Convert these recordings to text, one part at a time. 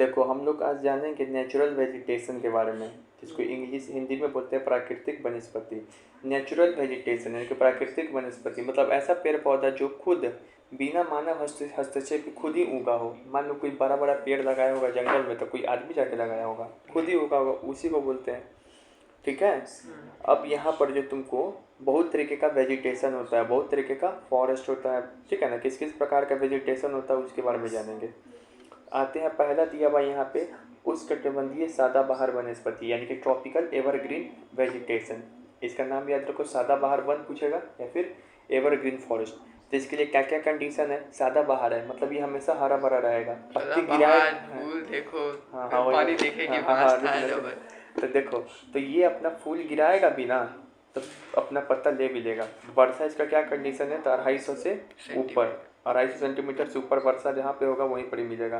देखो हम लोग आज जानेंगे नेचुरल वेजिटेशन के बारे में, जिसको इंग्लिश हिंदी में बोलते हैं प्राकृतिक वनस्पति। नेचुरल वेजिटेशन यानी कि प्राकृतिक वनस्पति मतलब ऐसा पेड़ पौधा जो खुद बिना मानव हस्तक्षेप के खुद ही उगा हो। मान लो कोई बड़ा बड़ा पेड़ लगाया होगा जंगल में, तो कोई आदमी जाके लगाया होगा, खुद ही उगा होगा, उसी को बोलते हैं। ठीक है। अब यहाँ पर जो तुमको बहुत तरीके का वेजिटेशन होता है, बहुत तरीके का फॉरेस्ट होता है, ठीक है ना। किस किस प्रकार का वेजिटेशन होता है उसके बारे में जानेंगे। आते हैं, पहला दिया हुआ यहाँ पे उष्णकटिबंधीय सदाबहार वनस्पति यानी कि ट्रॉपिकल एवरग्रीन वेजिटेशन। इसका नाम याद रखो, सदाबहार वन पूछेगा या फिर एवरग्रीन फॉरेस्ट। तो इसके लिए क्या क्या कंडीशन है। सदाबहार है मतलब ये हमेशा हरा भरा रहेगा, पत्ती गिराए, फूल देखो, हाँ पानी देखेगी, मस्त है जबर। तो देखो, तो ये अपना फूल गिराएगा भी ना तो अपना पत्ता ले भी लेगा। वर्षा इसका क्या कंडीशन है, तो 250 से ऊपर, 250 सेंटीमीटर से ऊपर वर्षा जहाँ पे होगा वहीं पर ही मिलेगा।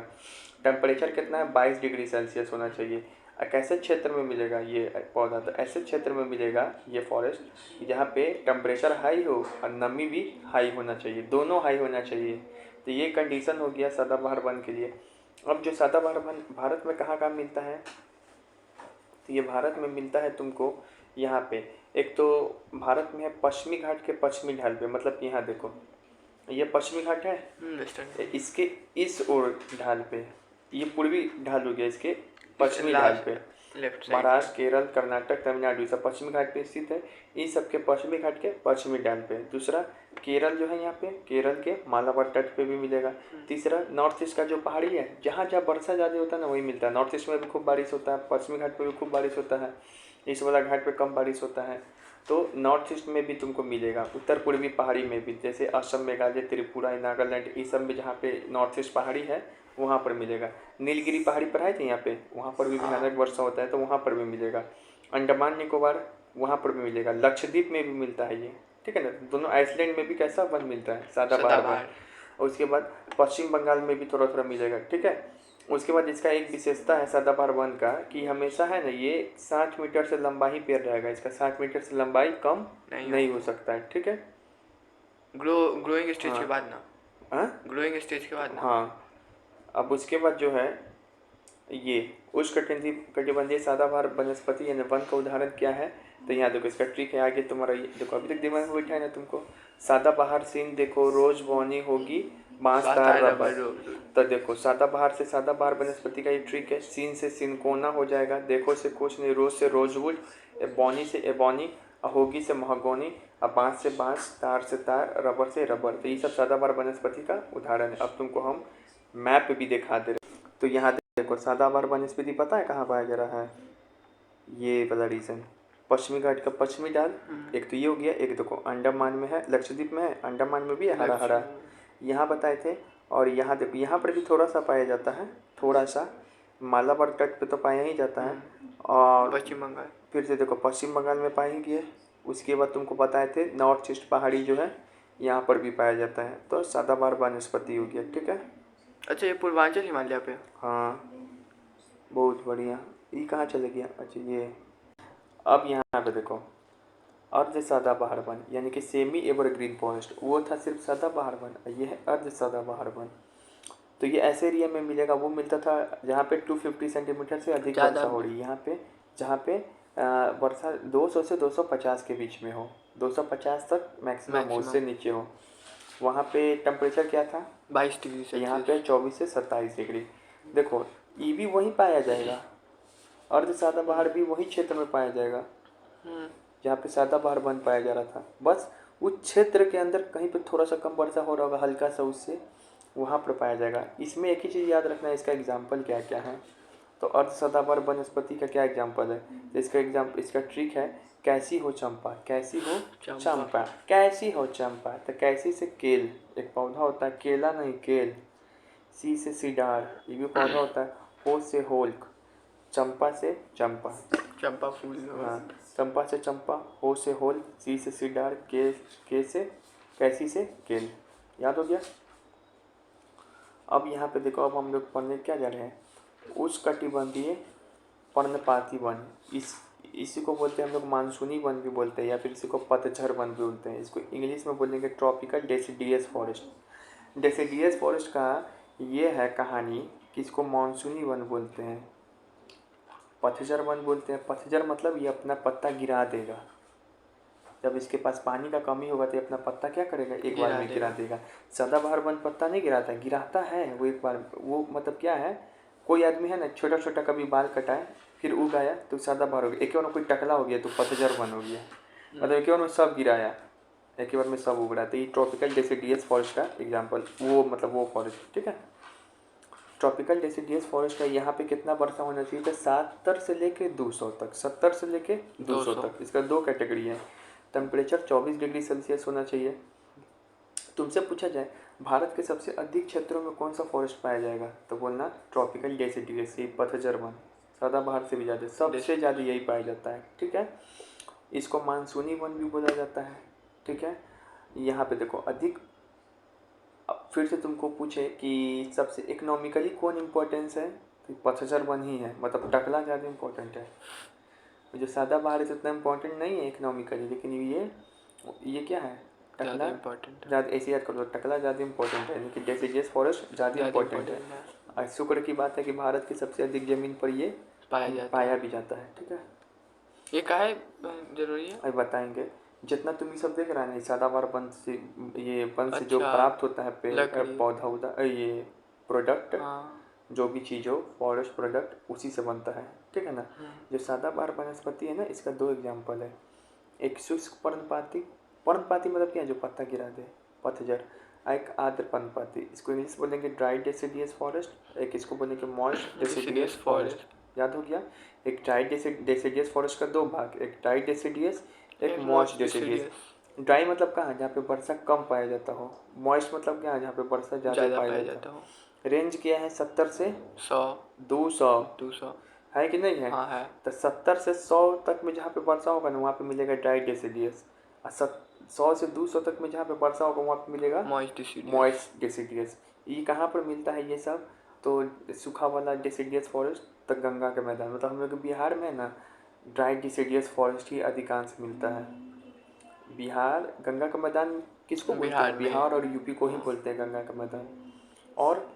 टेम्परेचर कितना है, 22 डिग्री सेल्सियस होना चाहिए। कैसे क्षेत्र में मिलेगा ये पौधा, तो ऐसे क्षेत्र में मिलेगा ये फॉरेस्ट जहाँ पे टेम्परेचर हाई हो और नमी भी हाई होना चाहिए, दोनों हाई होना चाहिए। तो ये कंडीशन हो गया सदाबहार वन के लिए। अब जो सदाबहार वन भारत में कहाँ कहाँ मिलता है, तो ये भारत में मिलता है तुमको यहाँ पे। एक तो भारत में है पश्चिमी घाट के पश्चिमी ढाल पे, मतलब यहाँ देखो ये पश्चिमी घाट है, इसके इस ओर ढाल पे, ये पूर्वी ढाल हो गया, इसके पश्चिमी ढाल पे महाराष्ट्र, केरल, कर्नाटक, तमिलनाडु सब पश्चिमी घाट पे स्थित है। इन सबके पश्चिमी घाट के पश्चिमी ढाल पे। दूसरा केरल जो है, यहाँ पे केरल के मालाबार तट पे भी मिलेगा। तीसरा नॉर्थ ईस्ट का जो पहाड़ी है, जहाँ जहाँ वर्षा ज़्यादा होता है ना वही मिलता है। नॉर्थ ईस्ट में भी खूब बारिश होता है, पश्चिमी घाट पे भी खूब बारिश होता है, इस वाला घाट पे कम बारिश होता है। तो नॉर्थ ईस्ट में भी तुमको मिलेगा, उत्तर पूर्वी पहाड़ी में भी, जैसे असम, मेघालय, त्रिपुरा, नागालैंड, इस सब में जहाँ पे नॉर्थ ईस्ट पहाड़ी है वहाँ पर मिलेगा। नीलगिरी पहाड़ी पर है थे यहाँ पे, वहाँ पर भी भयानक वर्षा होता है तो वहाँ पर भी मिलेगा। अंडमान निकोबार वहाँ पर भी मिलेगा, लक्षद्वीप में भी मिलता है ये, ठीक है ना। दोनों आइसलैंड में भी कैसा वन मिलता है, सदाबहार वन। और उसके बाद पश्चिम बंगाल में भी थोड़ा थोड़ा मिलेगा, ठीक है। उसके बाद इसका एक विशेषता है सदाबहार वन का कि हमेशा है ना ये 60 मीटर से लंबा ही पेड़ रहेगा, इसका 60 मीटर से लंबाई कम नहीं हो सकता है, ठीक है। ग्रोइंग स्टेज के बाद ना, हाँ ग्रोइंग स्टेज के बाद ना। हाँ। अब उसके बाद जो है ये उष्णकटिबंधीय सदाबहार वनस्पति यानी वन का उदाहरण क्या है, तो यहाँ देखो इसका ट्रिक है आगे तुम्हारा, ये देखो अभी तक दिमाग में बैठा है ना तुमको। सदाबहार सीन देखो, रोज बोनी होगी बांस तार रबर। तो देखो सदाबहार से सदाबहार वनस्पति का ये ट्रिक है, सीन से सिनकोना हो जाएगा, देखो से कुछ नहीं, रोज से रोजवुड, एबोनी से एबोनी, होगी से महगोनी, और बांस से बांस, तार से तार, रबर से रबर। तो ये सब सदाबहार वनस्पति का उदाहरण है। अब तुमको हम मैप भी दिखा दे रहे, तो यहाँ देखो सदाबहार वनस्पति पता है कहाँ पाया जा रहा है, ये वाला रीजन पश्चिमी घाट का पश्चिमी ढाल। एक तो ये हो गया, एक देखो अंडमान में है, लक्षद्वीप में है, अंडमान में भी है हरा हरा, यहाँ बताए थे। और यहाँ देखो यहाँ पर भी थोड़ा सा पाया जाता है, थोड़ा सा मालाबार तट पे तो पाया ही जाता है। और पश्चिम बंगाल, फिर से देखो पश्चिम बंगाल में पाएंगे है। उसके बाद तुमको बताए थे नॉर्थ ईस्ट पहाड़ी जो है यहाँ पर भी पाया जाता है। तो सदाबहार वनस्पति हो गया, ठीक है। अच्छा ये पूर्वांचल हिमालय पे, हाँ बहुत बढ़िया। ये कहाँ चले गया, अच्छा ये। अब यहाँ पे देखो अर्ध सदाबहार वन यानी कि सेमी एवरग्रीन फॉरेस्ट, वो था सिर्फ सदाबहार वन, ये है अर्ध सदाबहार वन। तो ये ऐसे एरिया में मिलेगा, वो मिलता था जहाँ पे 250 सेंटीमीटर से अधिक वर्षा हो रही है, यहाँ पे जहाँ पे वर्षा 200 से 250 के बीच में हो, 250 तक मैक्सिमम हो, उससे नीचे हो। वहाँ पे टेम्परेचर क्या था, 22 डिग्री से, यहाँ पे 24 से 27 डिग्री। देखो ये भी वहीं पाया जाएगा, अर्ध सदाबहार भी वही क्षेत्र में पाया जाएगा जहाँ पे सदाबहार वन पाया जा रहा था। बस उस क्षेत्र के अंदर कहीं पे थोड़ा सा कम वर्षा हो रहा होगा, हल्का सा, उससे वहाँ पर पाया जाएगा। इसमें एक ही चीज़ याद रखना है, इसका एग्जाम्पल क्या क्या है। तो अर्ध सदाबहार वनस्पति का क्या एग्जाम्पल है, तो इसका ट्रिक है कैसी हो चंपा, कैसी हो चंपा, कैसी हो चंपा। तो कैसी से केल, एक पौधा होता है, केला नहीं केल। सी से सीडार, ये भी पौधा होता है। हो से होल्क, चंपा से चंपा, चंपा फूल। हाँ चंपा से चंपा, हो से होल, सी से सीडार, के से कैसी से केल। याद हो गया। अब यहाँ पे देखो, अब हम लोग पढ़ने क्या जा रहे हैं, उष्णकटिबंधीय पर्णपाती वन। इसी को बोलते हैं हम लोग मानसूनी वन भी बोलते हैं, या फिर इसी को पतझड़ वन भी बोलते हैं। इसको इंग्लिश में बोलेंगे tropical deciduous forest. Deciduous forest का ये है कहानी किसको मानसूनी वन बोलते हैं, पतझड़ वन बोलते हैं। पतझड़ मतलब ये अपना पत्ता गिरा देगा, जब इसके पास पानी का कमी होगा तो ये अपना पत्ता क्या करेगा, एक बार में गिरा देगा। सदाबहार वन पत्ता नहीं गिराता, गिराता है वो एक बार। वो मतलब क्या है, कोई आदमी है ना छोटा छोटा कभी बाल कटाए फिर उग आया तो सदाबहार हो गया, एक बार में कोई टकला हो गया तो पतझड़ वन हो गया। मतलब एक बार में सब गिराया, एक बार में सब उग रहा। तो ये ट्रॉपिकल डेसिडियस फॉरेस्ट का एग्जाम्पल, वो मतलब वो फॉरेस्ट, ठीक है। ट्रॉपिकल डेसिडियस फॉरेस्ट का यहाँ पे कितना वर्षा होना चाहिए था, 70 से लेके 200 तक, 70 से लेके 200 तक। इसका 2 कैटेगरी है। टेम्परेचर 24 डिग्री सेल्सियस होना चाहिए। तुमसे पूछा जाए भारत के सबसे अधिक क्षेत्रों में कौन सा फॉरेस्ट पाया जाएगा, तो बोलना ट्रॉपिकल डेसिडियस, पतझड़ वन, सदाबहार से भी ज़्यादा, सबसे ज़्यादा यही पाया जाता है, ठीक है। इसको मानसूनी वन भी बोला जाता है, ठीक है। यहाँ पे देखो अधिक, अब फिर से तुमको पूछे कि सबसे इकोनॉमिकली कौन इम्पोर्टेंस है, तो पतझड़ वन ही है, मतलब टकला ज़्यादा इम्पोर्टेंट है। जो सदाबहार है इतना इम्पोर्टेंट नहीं है इकोनॉमिकली, लेकिन ये क्या है, टकला इम्पोर्टेंट ज़्यादा, ऐसे याद कर लो, टकला ज़्यादा इम्पोर्टेंट है, लेकिन डेसिडियस फॉरेस्ट ज़्यादा इम्पोर्टेंट है। और शुक्र की बात है कि भारत की सबसे अधिक ज़मीन पर ये पाया भी जाता है, ठीक है। ये काहे जरूरी है, अभी बताएंगे। जितना तुम ये सब देख रहा है ना, सदाबहार वन से, ये वन से जो प्राप्त होता है पेड़ पौधा उदा, ये प्रोडक्ट, जो भी चीज़ हो फॉरेस्ट प्रोडक्ट उसी से बनता है, ठीक है ना। जो सदाबहार वनस्पति है ना, इसका 2 एग्जाम्पल है। एक शुष्क पर्णपाती, पर्णपाती मतलब क्या है, जो पत्ता गिरा दे, पतझड़। एक आर्द्र पर्णपाती, इसको इंग्लिश बोलेंगे ड्राई डेसिडियस फॉरेस्ट, एक इसको बोलेंगे मॉइस्ट डेसिडियस फॉरेस्ट। याद हो गया। एक ड्राई डेसिडियस फॉरेस्ट का 2 भाग, एक ड्राई डेसिडियस, एक मॉइस्ट डेसिडियस। ड्राई मतलब कहाँ, जहाँ पे वर्षा कम पाया जाता हो। मॉइस्ट मतलब क्या है, जहाँ पे वर्षा ज़्यादा पाया जाता हो। रेंज क्या है, 70 से 200 है कि नहीं है। हाँ है। तो 70 से 100 तक में जहाँ पे वर्षा होगा ना, वहाँ पे मिलेगा ड्राई डेसिडियस। और 100 से 200 तक में जहाँ पे वर्षा होगा वहाँ पे मिलेगा मॉइस्ट डेसिडियस। ये कहाँ पर मिलता है ये सब, तो सूखा वाला डेसिडियस फॉरेस्ट तक गंगा के मैदान, मतलब हम लोग बिहार में ना ड्राई डेसिडियस फॉरेस्ट ही अधिकांश मिलता है। बिहार गंगा का मैदान किसको बोलते हैं, बिहार और यूपी को ही बोलते हैं गंगा का मैदान। और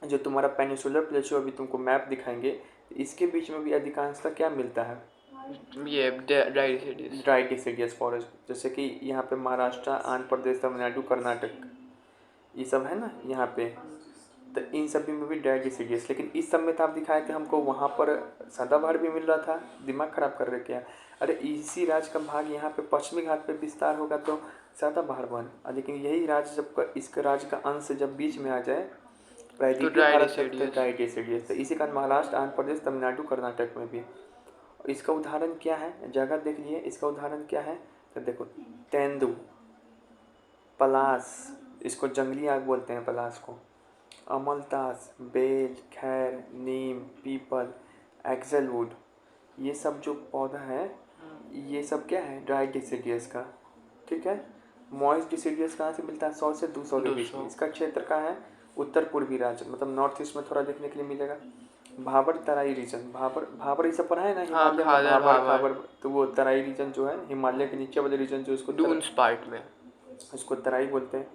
जो तुम्हारा पेनिसुलर प्लेटो, अभी तुमको मैप दिखाएंगे, इसके बीच में भी अधिकांशतः क्या मिलता है, ये ड्राई डेसिडियस फॉरेस्ट। जैसे कि यहाँ पे महाराष्ट्र, आंध्र प्रदेश, तमिलनाडु, कर्नाटक, ये सब है ना यहाँ पे, तो इन सभी में भी ड्राई डेसिडियस। लेकिन इस सब में तो आप दिखाए थे हमको, वहाँ पर सदाबहार भी मिल रहा था, दिमाग खराब कर रहे क्या। अरे इसी राज्य का भाग यहाँ पे पश्चिमी घाट पे विस्तार होगा तो सदाबहार वन, लेकिन यही राज्य जब इसके राज्य का अंश जब बीच में आ जाए प्रायद्वीपीय भारत तक, तो ड्राई डेसिडियस। तो इसी कारण महाराष्ट्र, आंध्र प्रदेश, तमिलनाडु, कर्नाटक में भी। इसका उदाहरण क्या है, जगह देख लिए, इसका उदाहरण क्या है, तो देखो तेंदु, पलास, इसको जंगली आग बोलते हैं पलास को, अमलतास, बेल, खैर, नीम, पीपल, एक्सेलवुड, ये सब जो पौधा है ये सब क्या है, ड्राई डेसिडियस का, ठीक है। मॉइस्ट डेसिडियस कहाँ से मिलता है, 100 से 200 के बीच में। इसका क्षेत्र कहाँ है, उत्तर पूर्वी राज्य, मतलब नॉर्थ ईस्ट में थोड़ा देखने के लिए मिलेगा। भाबर तराई रीजन, भाबर ये सब पढ़ा है ना, हिमालय में भाबर, तो वो तराई रीजन जो है हिमालय के नीचे वाले रीजन जो इसको डून्स पार्ट में, इसको तराई बोलते हैं।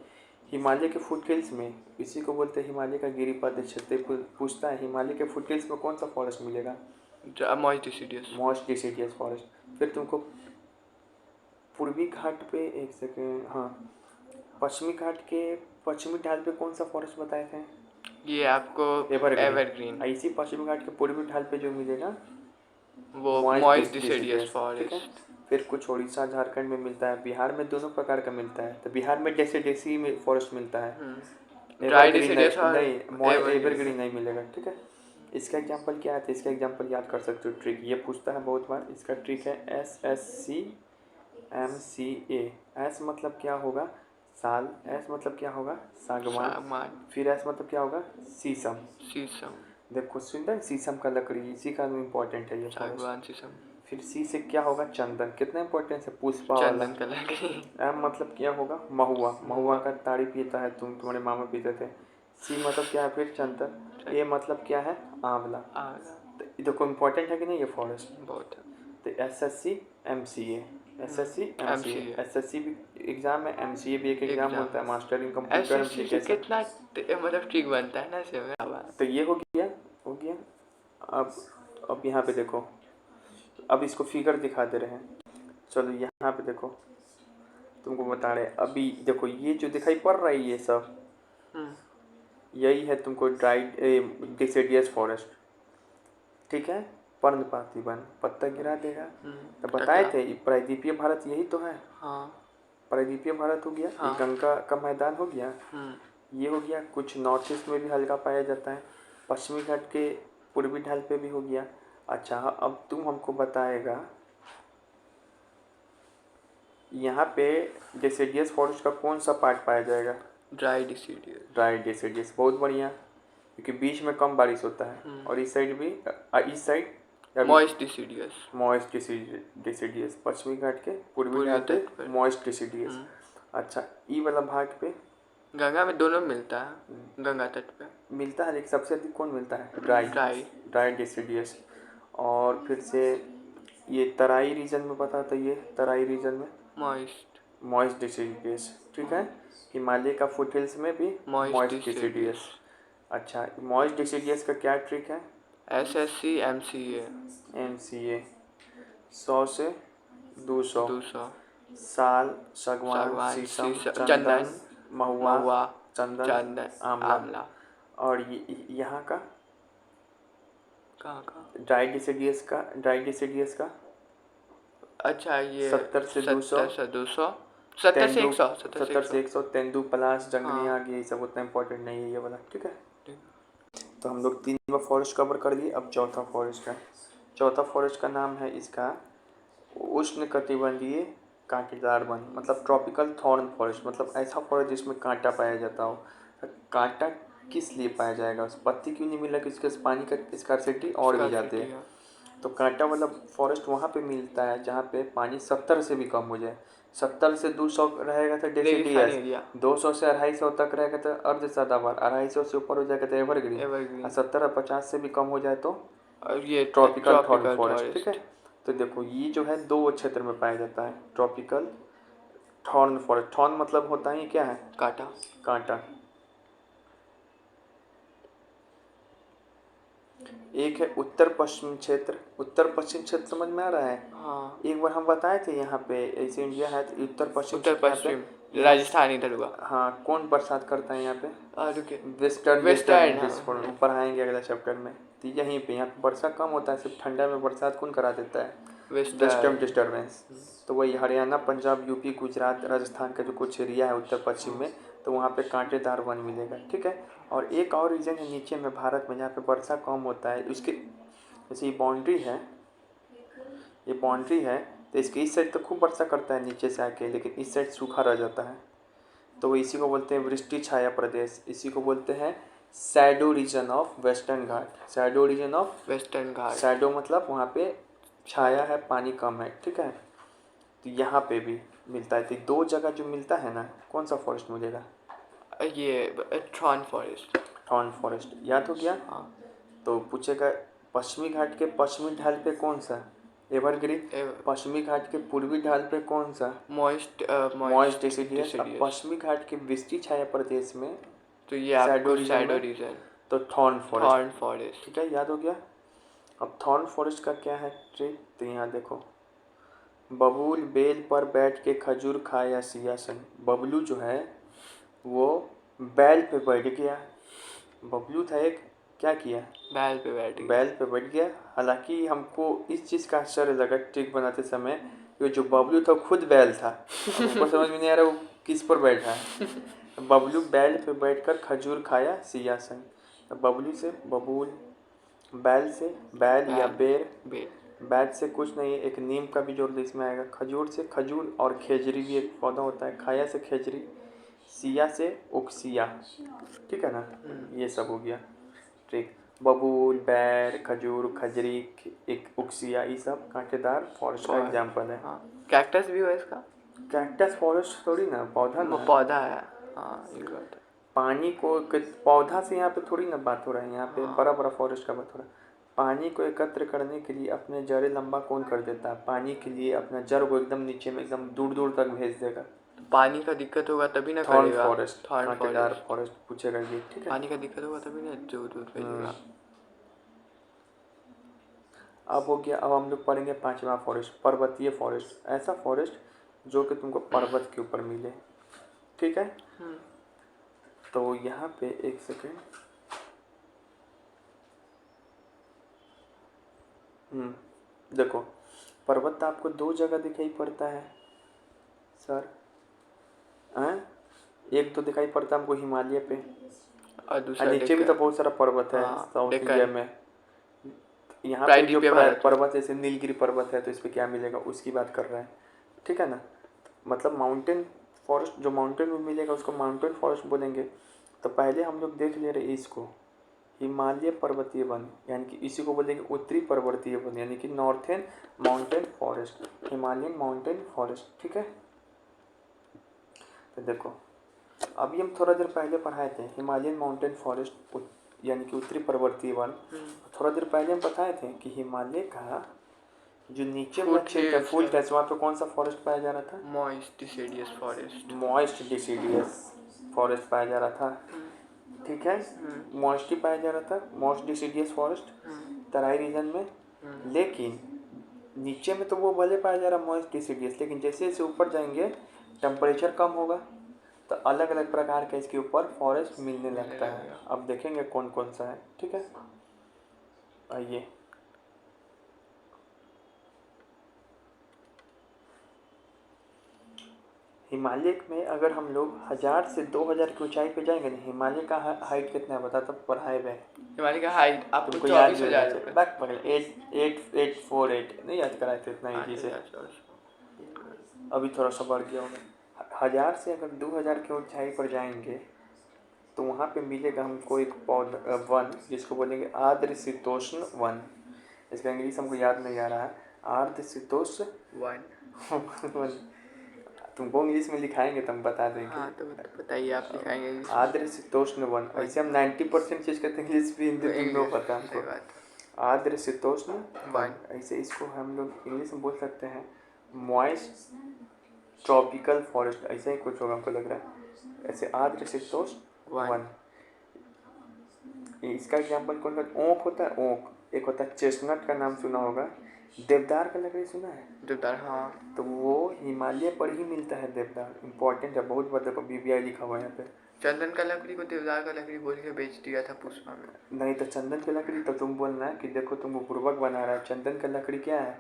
हिमालय के फुटहिल्स में, इसी को बोलते हैं हिमालय का गिरिपद क्षेत्र। पूछता है हिमालय के फुटहिल्स में कौन सा फॉरेस्ट मिलेगा, मॉइस्ट डेसिडियस फॉरेस्ट। फिर तुमको पूर्वी घाट पे, एक सेकेंड, हाँ, पश्चिमी घाट के पश्चिमी ढाल पे कौन सा फॉरेस्ट बताए थे, ये आपको एवरग्रीन। इसी पश्चिमी घाट के पूर्वी ढाल पे जो मिलेगा वो मॉइस्ट डेसिडियस फॉरेस्ट। फिर कुछ उड़ीसा, झारखंड में मिलता है, बिहार में दोनों प्रकार का मिलता है। तो बिहार में डेसिडियसी में फॉरेस्ट मिलता है, एवरग्रीन नहीं, एवरग्रीन नहीं मिलेगा, ठीक है। इसका एग्जांपल क्या है, तो इसका एग्जांपल याद कर सकते हो, ट्रिक ये पूछता है बहुत बार। इसका ट्रिक है SSCMCA। एस मतलब क्या होगा, साल, एस मतलब क्या होगा, सागवान, फिर एस मतलब क्या होगा, शीशम। देखो सुंदर, शीशम का लकड़ी, इसी का इम्पोर्टेंट है ये सागवान, शीशम। फिर सी से क्या होगा, चंदन, कितना इंपॉर्टेंट है, पुष्पा वाला। एम मतलब क्या होगा, महुआ, महुआ का ताड़ी पीता है तुम्हारे मामा पीते थे। सी मतलब क्या है, फिर चंदन। ए मतलब क्या है, आंवला। तो देखो इम्पोर्टेंट है कि नहीं ये फॉरेस्ट, बहुत। तो SSCMCA। SSC MCA, MCA SSC भी एग्ज़ाम है, एमसीए भी एक एग्ज़ाम एग्जाम। होता है, मास्टर इन कंप्यूटर SSC से एप्लीकेशन। कितना मतलब ठीक बनता है ना इसमें आवाज। तो ये हो गया, हो गया। अब अब यहाँ पे देखो, अब इसको फिगर दिखा दे रहे हैं। चलो यहाँ पे देखो, तुमको बता रहे हैं अभी देखो, ये जो दिखाई पड़ रहा है ये सब, यही है तुमको डिसिडियस फॉरेस्ट, ठीक है। पर्णपाती वन, पत्ता गिरा देगा। तो बताए थे प्रायद्वीपीय भारत यही तो है। हाँ प्रायद्वीपीय भारत हो गया, ये हाँ। गंगा का मैदान हो गया, ये हो गया। कुछ नॉर्थ ईस्ट में भी हल्का पाया जाता है, पश्चिमी घाट के पूर्वी ढाल पे भी हो गया। अच्छा अब तुम हमको बताएगा यहाँ पे डिसिडियस फॉरेस्ट का कौन सा पार्ट पाया जाएगा? Dry deciduous. ड्राई डिसिडियस, बहुत बढ़िया, क्योंकि बीच में कम बारिश होता है। और इस साइड भी, इस side moist deciduous. Moist deciduous, पश्चिमी घाट के पूर्वी पूर्वी घाट पे तट पर। Moist deciduous. अच्छा ई वाला भाग पे गंगा में दोनों मिलता है, गंगा तट पे मिलता है, लेकिन सबसे अधिक कौन मिलता है? Dry dry. Dry deciduous. और फिर से ये तराई रीजन में पता था, ये तराई रीजन में मॉइस्ट मॉइस्ट डिसिडियस, ठीक है। हिमालय का फुटहिल्स में भी मॉइस्ट मॉइस्ट डिसिडियस। अच्छा मॉइस्ट डिसिडियस का क्या ट्रिक है? SSC MCA MCA 100 से 200, 200 साल, सागवान, सागवान शीशम, चंदन चंदन, महुआ, महुआ चंदन, आंवला। आमला। और यहाँ का कहाँ का? ड्राई डिसिडियस का अच्छा ये 70 से 200, 70 से 200, 70 से 100, 70 से 70 से 100। 100, तेंदू पलाश, जंगली हाँ आग, ये सब उतना इम्पोर्टेंट नहीं है ये वाला, ठीक है। ठीक। तो हम लोग 3 फॉरेस्ट कवर कर लिए, अब चौथा फॉरेस्ट का। चौथा फॉरेस्ट का नाम है इसका उष्णकटिबंधीय कांटेदार वन, मतलब ट्रॉपिकल थॉर्न फॉरेस्ट, मतलब ऐसा फॉरेस्ट जिसमें कांटा पाया जाता हो। कांटा किस लिए पाया जाएगा? उस पत्ती क्यों नहीं मिला कि उसके पानी का स्कार्सिटी और भी जाते स्कार्सिटी हैं। है। तो कांटा वाला फॉरेस्ट वहाँ पे मिलता है जहाँ पे पानी 70 से भी कम हो जाए। 70 से 200 रहेगा तो रेगिस्तानी डेसिडियस, एरिया। 200 से 250 तक रहेगा तो अर्ध सदाबहार, 250 से ऊपर हो जाएगा तो एवरग्रीन, एवरग्रीन। और 70 और 50 से भी कम हो जाए तो और ये ट्रॉपिकल थॉर्न ट्रॉपिकल फॉरेस्ट, ठीक है। फॉरेस्ट। तो देखो ये जो है 2 क्षेत्र में पाया जाता है, ट्रॉपिकल थॉर्न फॉरेस्ट। थॉर्न मतलब होता है, ये क्या है? काटा। कांटा। एक है उत्तर पश्चिम क्षेत्र। उत्तर पश्चिम क्षेत्र समझ में आ रहा है? हाँ एक बार हम बताए थे यहाँ पे ऐसे इंडिया है तो उत्तर पश्चिम उत्तर क्षेत्र यहाँ पश्चिम पे राजस्थान इधर हुआ। हाँ कौन बरसात करता है यहाँ पे? रुके वेस्टर्न वेस्टर्न। डिस्ट्रिक्ट, ऊपर आएंगे अगला चैप्टर में। तो यहीं पे यहाँ पे वर्षा कम होता है, सिर्फ ठंडा में बरसात कौन करा देता है? Western disturbance. तो वही हरियाणा, पंजाब, यूपी, गुजरात, राजस्थान का जो कुछ एरिया है उत्तर पश्चिम में, तो वहाँ पे कांटेदार वन मिलेगा, ठीक है। और एक और रीजन है नीचे में भारत में जहाँ पे वर्षा कम होता है, उसके जैसे ये बाउंड्री है, ये बाउंड्री है, तो इसके इस साइड तो खूब वर्षा करता है नीचे से आके, लेकिन इस साइड सूखा रह जाता है। तो वो इसी को बोलते हैं वृष्टि छाया प्रदेश, इसी को बोलते हैं shadow reason of western Ghat. Shadow reason of western Ghat. Shadow मतलब वहाँ पे छाया है, पानी कम है, ठीक है। तो यहाँ पे भी मिलता है। तो 2 जगह जो मिलता है ना, कौन सा फॉरेस्ट मिलेगा? ये थॉर्न फॉरेस्ट। थॉर्न फॉरेस्ट याद हो गया। हाँ तो पूछेगा पश्चिमी घाट के पश्चिमी ढाल पे कौन सा? एवरग्रीन। पश्चिमी घाट के पूर्वी ढाल पे कौन सा? Moist deciduous. अब पश्चिमी घाट के वृष्टि छाया प्रदेश में तो ये आपको रीजन शैडो में रीजन। तो थॉर्न थॉर्न फॉरेस्ट, फॉरेस्ट। ठीक है, याद हो गया। अब थॉर्न फॉरेस्ट का क्या है ट्रिक? तो यहाँ देखो, बबूल बेल पर बैठ के खजूर खाया सियासन। बबलू जो है वो बैल पे बैठ गया। बबलू था एक, क्या किया? बैल पे बैठ गया। बैल पे बैठ गया। हालांकि हमको इस चीज़ का आश्चर्य लगा ट्रिक बनाते समय कि जो बबलू था खुद बैल था। हमको समझ में नहीं आ रहा वो किस पर बैठा है। बबलू बैल पे बैठकर खजूर खाया सियासन। बबलू से बबूल, बैल से बैल या बेर, बैट से कुछ नहीं है, एक नीम का भी जोड़ इसमें आएगा। खजूर से खजूर, और खेजरी भी एक पौधा होता है। खाया से खेजरी, सिया से उकसिया, ठीक है ना। ये सब हो गया ट्रिक। बबूल, बैर, खजूर, खजरी, एक उकसिया, ये सब कांटेदार फॉरेस्ट का एग्जाम्पल है। कैक्टस भी है इसका। कैक्टस फॉरेस्ट थोड़ी ना, पौधा ना, पौधा है। हाँ ये बात है। पानी को पौधा से यहाँ पे थोड़ी ना बात हो रहा है, यहाँ पे बड़ा बड़ा फॉरेस्ट का बात हो रहा है। पानी को एकत्र करने के लिए अपने जड़ें लंबा कौन कर देता है? पानी के लिए अपना जड़ को एकदम नीचे में एकदम दूर दूर तक भेज देगा। पानी का दिक्कत होगा तभी ना थॉर्न करेगा। फॉरेस्ट, थॉर्न कांटेदार फॉरेस्ट, फॉरेस्ट पूछेगा ये, ठीक है। पानी का दिक्कत होगा तभी ना दूर दूर भेजेगा। अब हो गया। अब हम लोग पढ़ेंगे पांचवा फॉरेस्ट, पर्वतीय फॉरेस्ट। ऐसा फॉरेस्ट जो कि तुमको पर्वत के ऊपर मिले, ठीक है। तो यहाँ पे एक सेकेंड, देखो पर्वत आपको दो जगह दिखाई पड़ता है सर, हैं? एक तो दिखाई पड़ता है हमको हिमालय पे, और दूसरा नीचे भी तो बहुत सारा पर्वत है साउथ इंडिया में। यहाँ पे जो पर्वत जैसे नीलगिरी पर्वत है, तो इस पे क्या मिलेगा उसकी बात कर रहे हैं, ठीक है ना। मतलब माउंटेन फॉरेस्ट, जो माउंटेन में मिलेगा उसको माउंटेन फॉरेस्ट बोलेंगे। तो पहले हम लोग देख ले रहे इसको, हिमालय पर्वतीय वन, यानी कि इसी को बोलेंगे उत्तरी पर्वतीय वन, यानी कि northern mountain forest, Himalayan mountain forest, ठीक है। तो देखो अभी हम थोड़ा देर पहले पढ़ाए थे हिमालयन माउंटेन फॉरेस्ट, यानी कि उत्तरी पर्वतीय वन। थोड़ा देर पहले हम बताए थे कि हिमालय का जो नीचे में क्षेत्र है, फुल टेस्ट, वहाँ पे कौन सा फॉरेस्ट पाया जा रहा था? Moist deciduous forest, moist deciduous forest पाया जा रहा था, ठीक है। मॉइस्टी पाया जा रहा था, मॉइस्ट डिसीडियस फॉरेस्ट तराई रीजन में। लेकिन नीचे में तो वो भले पाया जा रहा मॉइस्ट डिसीडियस, लेकिन जैसे जैसे ऊपर जाएंगे टेम्परेचर कम होगा, तो अलग अलग प्रकार के इसके ऊपर फॉरेस्ट मिलने लगता है। अब देखेंगे कौन कौन सा है, ठीक है। आइए, हिमालय में अगर हम लोग 1000 से 2000 की ऊंचाई पे जाएंगे ना, हिमालय का हाइट कितना है बता, तब पढ़ाए हुए। हिमालय का हाइट आपको तुमको याद 24,000 बैक पकड़ 8848 नहीं याद कराए थे इतना इजी से, अभी थोड़ा सा बढ़ गया होगा। 1000 से अगर 2000 की ऊंचाई पर जाएंगे तो वहाँ पे मिलेगा हमको एक पौधा वन, जिसको बोलेंगे आर्द्र शीतोष्ण वन। इसका इंग्लिश हमको याद नहीं आ रहा है, आर्द्र शीतोष्ण वन। तुमको इंग्लिश में लिखाएंगे तो हम बता देंगे। हाँ तो बताइए, आप लिखाएंगे आर्द्र शीतोष्ण वन। ऐसे हम 90% चीज़ कहते हैं इंग्लिश भी, हिंदी तुमको पता है हमको। आर्द्र शीतोष्ण वन, ऐसे इसको हम लोग इंग्लिश में बोल सकते हैं मॉइस्ट ट्रॉपिकल फॉरेस्ट, ऐसा ही कुछ होगा हमको लग रहा है। ऐसे आर्द्र शीतोष्ण वन। इसका एग्जाम्पल कौन सा? ओक होता है, ओक। एक होता है चेस्टनट, का नाम सुना होगा। देवदार का लकड़ी सुना है? देवदार, हाँ। तो वो हिमालय पर ही मिलता है देवदार, इम्पोर्टेंट है बहुत, बड़ा BBI लिखा हुआ है यहाँ पे। चंदन का लकड़ी को देवदार का लकड़ी बोल के बेच दिया था पुष्पा में। नहीं तो चंदन की लकड़ी तो तुम बोलना है कि देखो तुमको पूर्वक बना रहा है। चंदन का लकड़ी क्या है?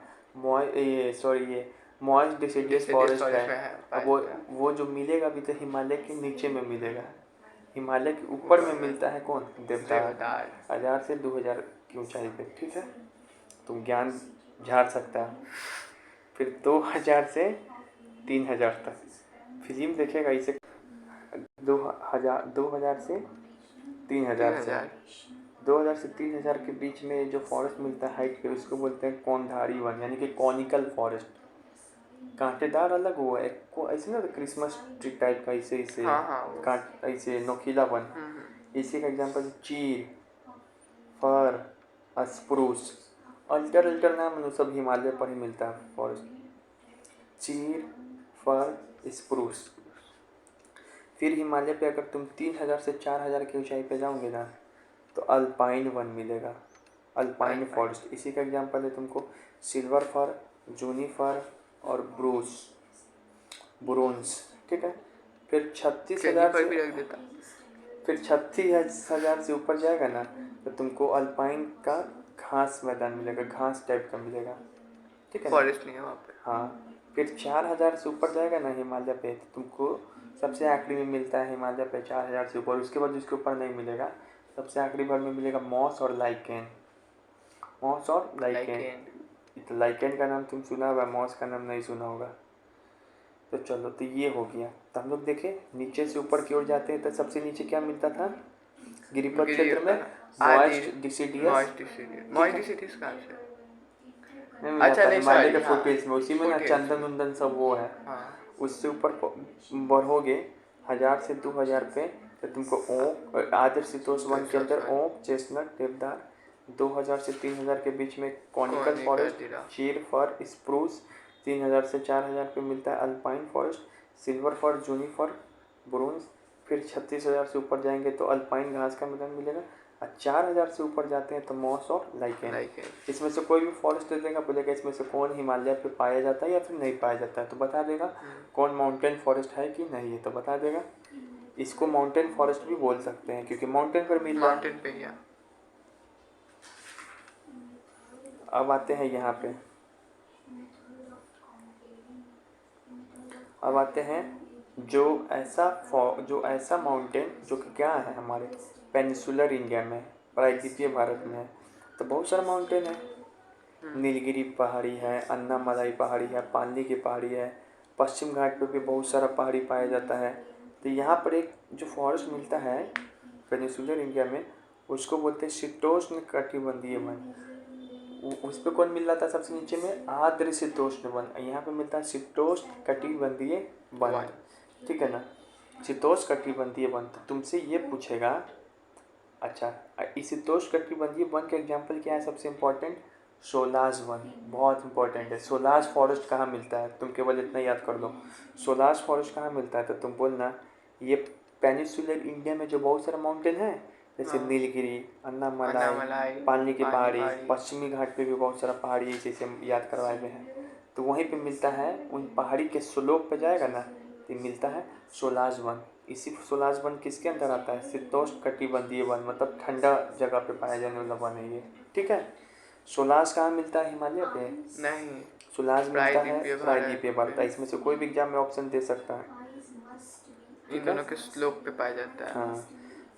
ये मॉइस्ट डिसीडियस फॉरेस्ट है। अब वो जो मिलेगा भी तो हिमालय के नीचे में मिलेगा, हिमालय के ऊपर में मिलता है कौन? देवदार। 1000 से 2000 की ऊंचाई पे, ठीक है। तुम ज्ञान झाड़ सकता है। फिर 2000 से 3000 तक फिल्म देखेगा इसे। 2000 से 3000 के बीच में जो फॉरेस्ट मिलता है हाइट पे, उसको बोलते हैं कोनधारी वन, यानी कि कॉनिकल फॉरेस्ट। कांटेदार अलग हुआ है को, ऐसे ना क्रिसमस ट्री टाइप का, ऐसे ऐसे नोकीला वन। इसी का एग्जांपल चीर, फर, स्प्रूस, अल्टर नाम सब हिमालय पर ही मिलता है फॉरेस्ट। चीर, फर, स्प्रूस। फिर हिमालय पे अगर तुम 3000 से 4000 की ऊंचाई पे जाओगे ना, तो अल्पाइन वन मिलेगा, अल्पाइन फॉरेस्ट। इसी का एग्जांपल है तुमको सिल्वर फर, जूनिफर और ब्रोंस, ठीक है। फिर 36,000 से ऊपर जाएगा ना, तो तुमको अल्पाइन का घास मैदान मिलेगा, घास टाइप का मिलेगा, ठीक है। फॉरेस्ट नहीं है वहाँ पे। हाँ, फिर 4000 से ऊपर जाएगा ना हिमालय पे, तो तुमको सबसे आखिरी में मिलता है हिमालय पे 4000 से ऊपर। उसके बाद उसके ऊपर नहीं मिलेगा, सबसे आखिरी बार में मिलेगा मॉस और लाइकेन। मॉस और लाइकेन। तो लाइकेन का नाम तुम सुना होगा, मॉस का नाम नहीं सुना होगा। तो चलो, तो ये हो गया। तो हम लोग देखें नीचे से ऊपर की ओर जाते हैं, तो सबसे नीचे क्या मिलता था? गिरिपथ क्षेत्र में मॉइस्ट डिसीडियस कहाँ से? अच्छा, हिमालय के फुटहिल्स में, उसी में ना चंदन उंदन सब वो है। उससे ऊपर बढ़ोगे 1000 से 2000 पे, तो तुमको ओक, आदर्श शीतोष्ण वन के अंदर ओक, चेस्टनट, देवदार, 2000 से 3000 के बीच में कॉनिकल कॉनिकल फॉरेस्ट, दिरा। चीर फर, स्प्रूस 3000 से 4000 पे मिलता है। Alpine forest, silver fir, juniper, bronze. फिर 36,000 से ऊपर जाएंगे तो अल्पाइन घास का मैदान मिलेगा। और 4000 से ऊपर जाते हैं तो मॉस और लाइकेन। इसमें से कोई भी फॉरेस्ट दे देगा, बोलेगा इसमें से कौन हिमालय पे पाया जाता है या फिर नहीं पाया जाता है, तो बता देगा कौन माउंटेन फॉरेस्ट है कि नहीं है, तो बता देगा। इसको माउंटेन फॉरेस्ट भी बोल सकते हैं क्योंकि माउंटेन पर मिल रहा है। माउंटेन पे ही है। अब आते हैं यहाँ पे, अब आते हैं जो ऐसा माउंटेन जो कि क्या है हमारे पेनिसुलर इंडिया में, प्रायद्वीपीय भारत में है। तो बहुत सारा माउंटेन है। नीलगिरी पहाड़ी है, अन्नामलाई पहाड़ी है, पाली की पहाड़ी है, पश्चिम घाट पे भी बहुत सारा पहाड़ी पाया जाता है। तो यहाँ पर एक जो फॉरेस्ट मिलता है पेनिसुलर इंडिया में, उसको बोलते हैं शीतोष्ण कटिबंधीय वन। उस पर कौन मिल रहा था सबसे नीचे में, आर्द्र शीतोष्ण वन। यहाँ पे मिलता है शीतोष्ण कटिबंधीय वन, ठीक है ना, शीतोष्ण कटिबंधीय वन। तो तुमसे ये पूछेगा, अच्छा इस शीतोष्ण कटिबंधीय वन का एग्जाम्पल क्या है सबसे इम्पोर्टेंट, सोलास वन, बहुत इंपॉर्टेंट है। सोलास फॉरेस्ट कहाँ मिलता है, तुम केवल इतना याद कर लो, सोलास फॉरेस्ट कहाँ मिलता है, तो तुम बोलना ये पेनिसुलर इंडिया में जो बहुत सारे माउंटेन है, जैसे नीलगिरी, अन्नामलाई, पाली की पहाड़ी, पश्चिमी घाट पे भी बहुत सारा पहाड़ी है, जैसे याद करवाए हुए हैं, तो वहीं पे मिलता है। उन पहाड़ी के स्लोप पे जाएगा ना तो मिलता है सोलास वन। इसी सोलास वन किसके अंदर आता है, शीतोष्ण कटिबंधीय वन, मतलब ठंडा जगह पे पाया जाने वाला वन है ये, ठीक है। सोलास कहाँ मिलता है, हिमालय पे नहीं, सोलास मिलता है प्रायद्वीपीय भारत। भारत। इसमें से कोई भी एग्जाम में ऑप्शन दे सकता है, इन दोनों के स्लोप पे पाया जाता है। हाँ।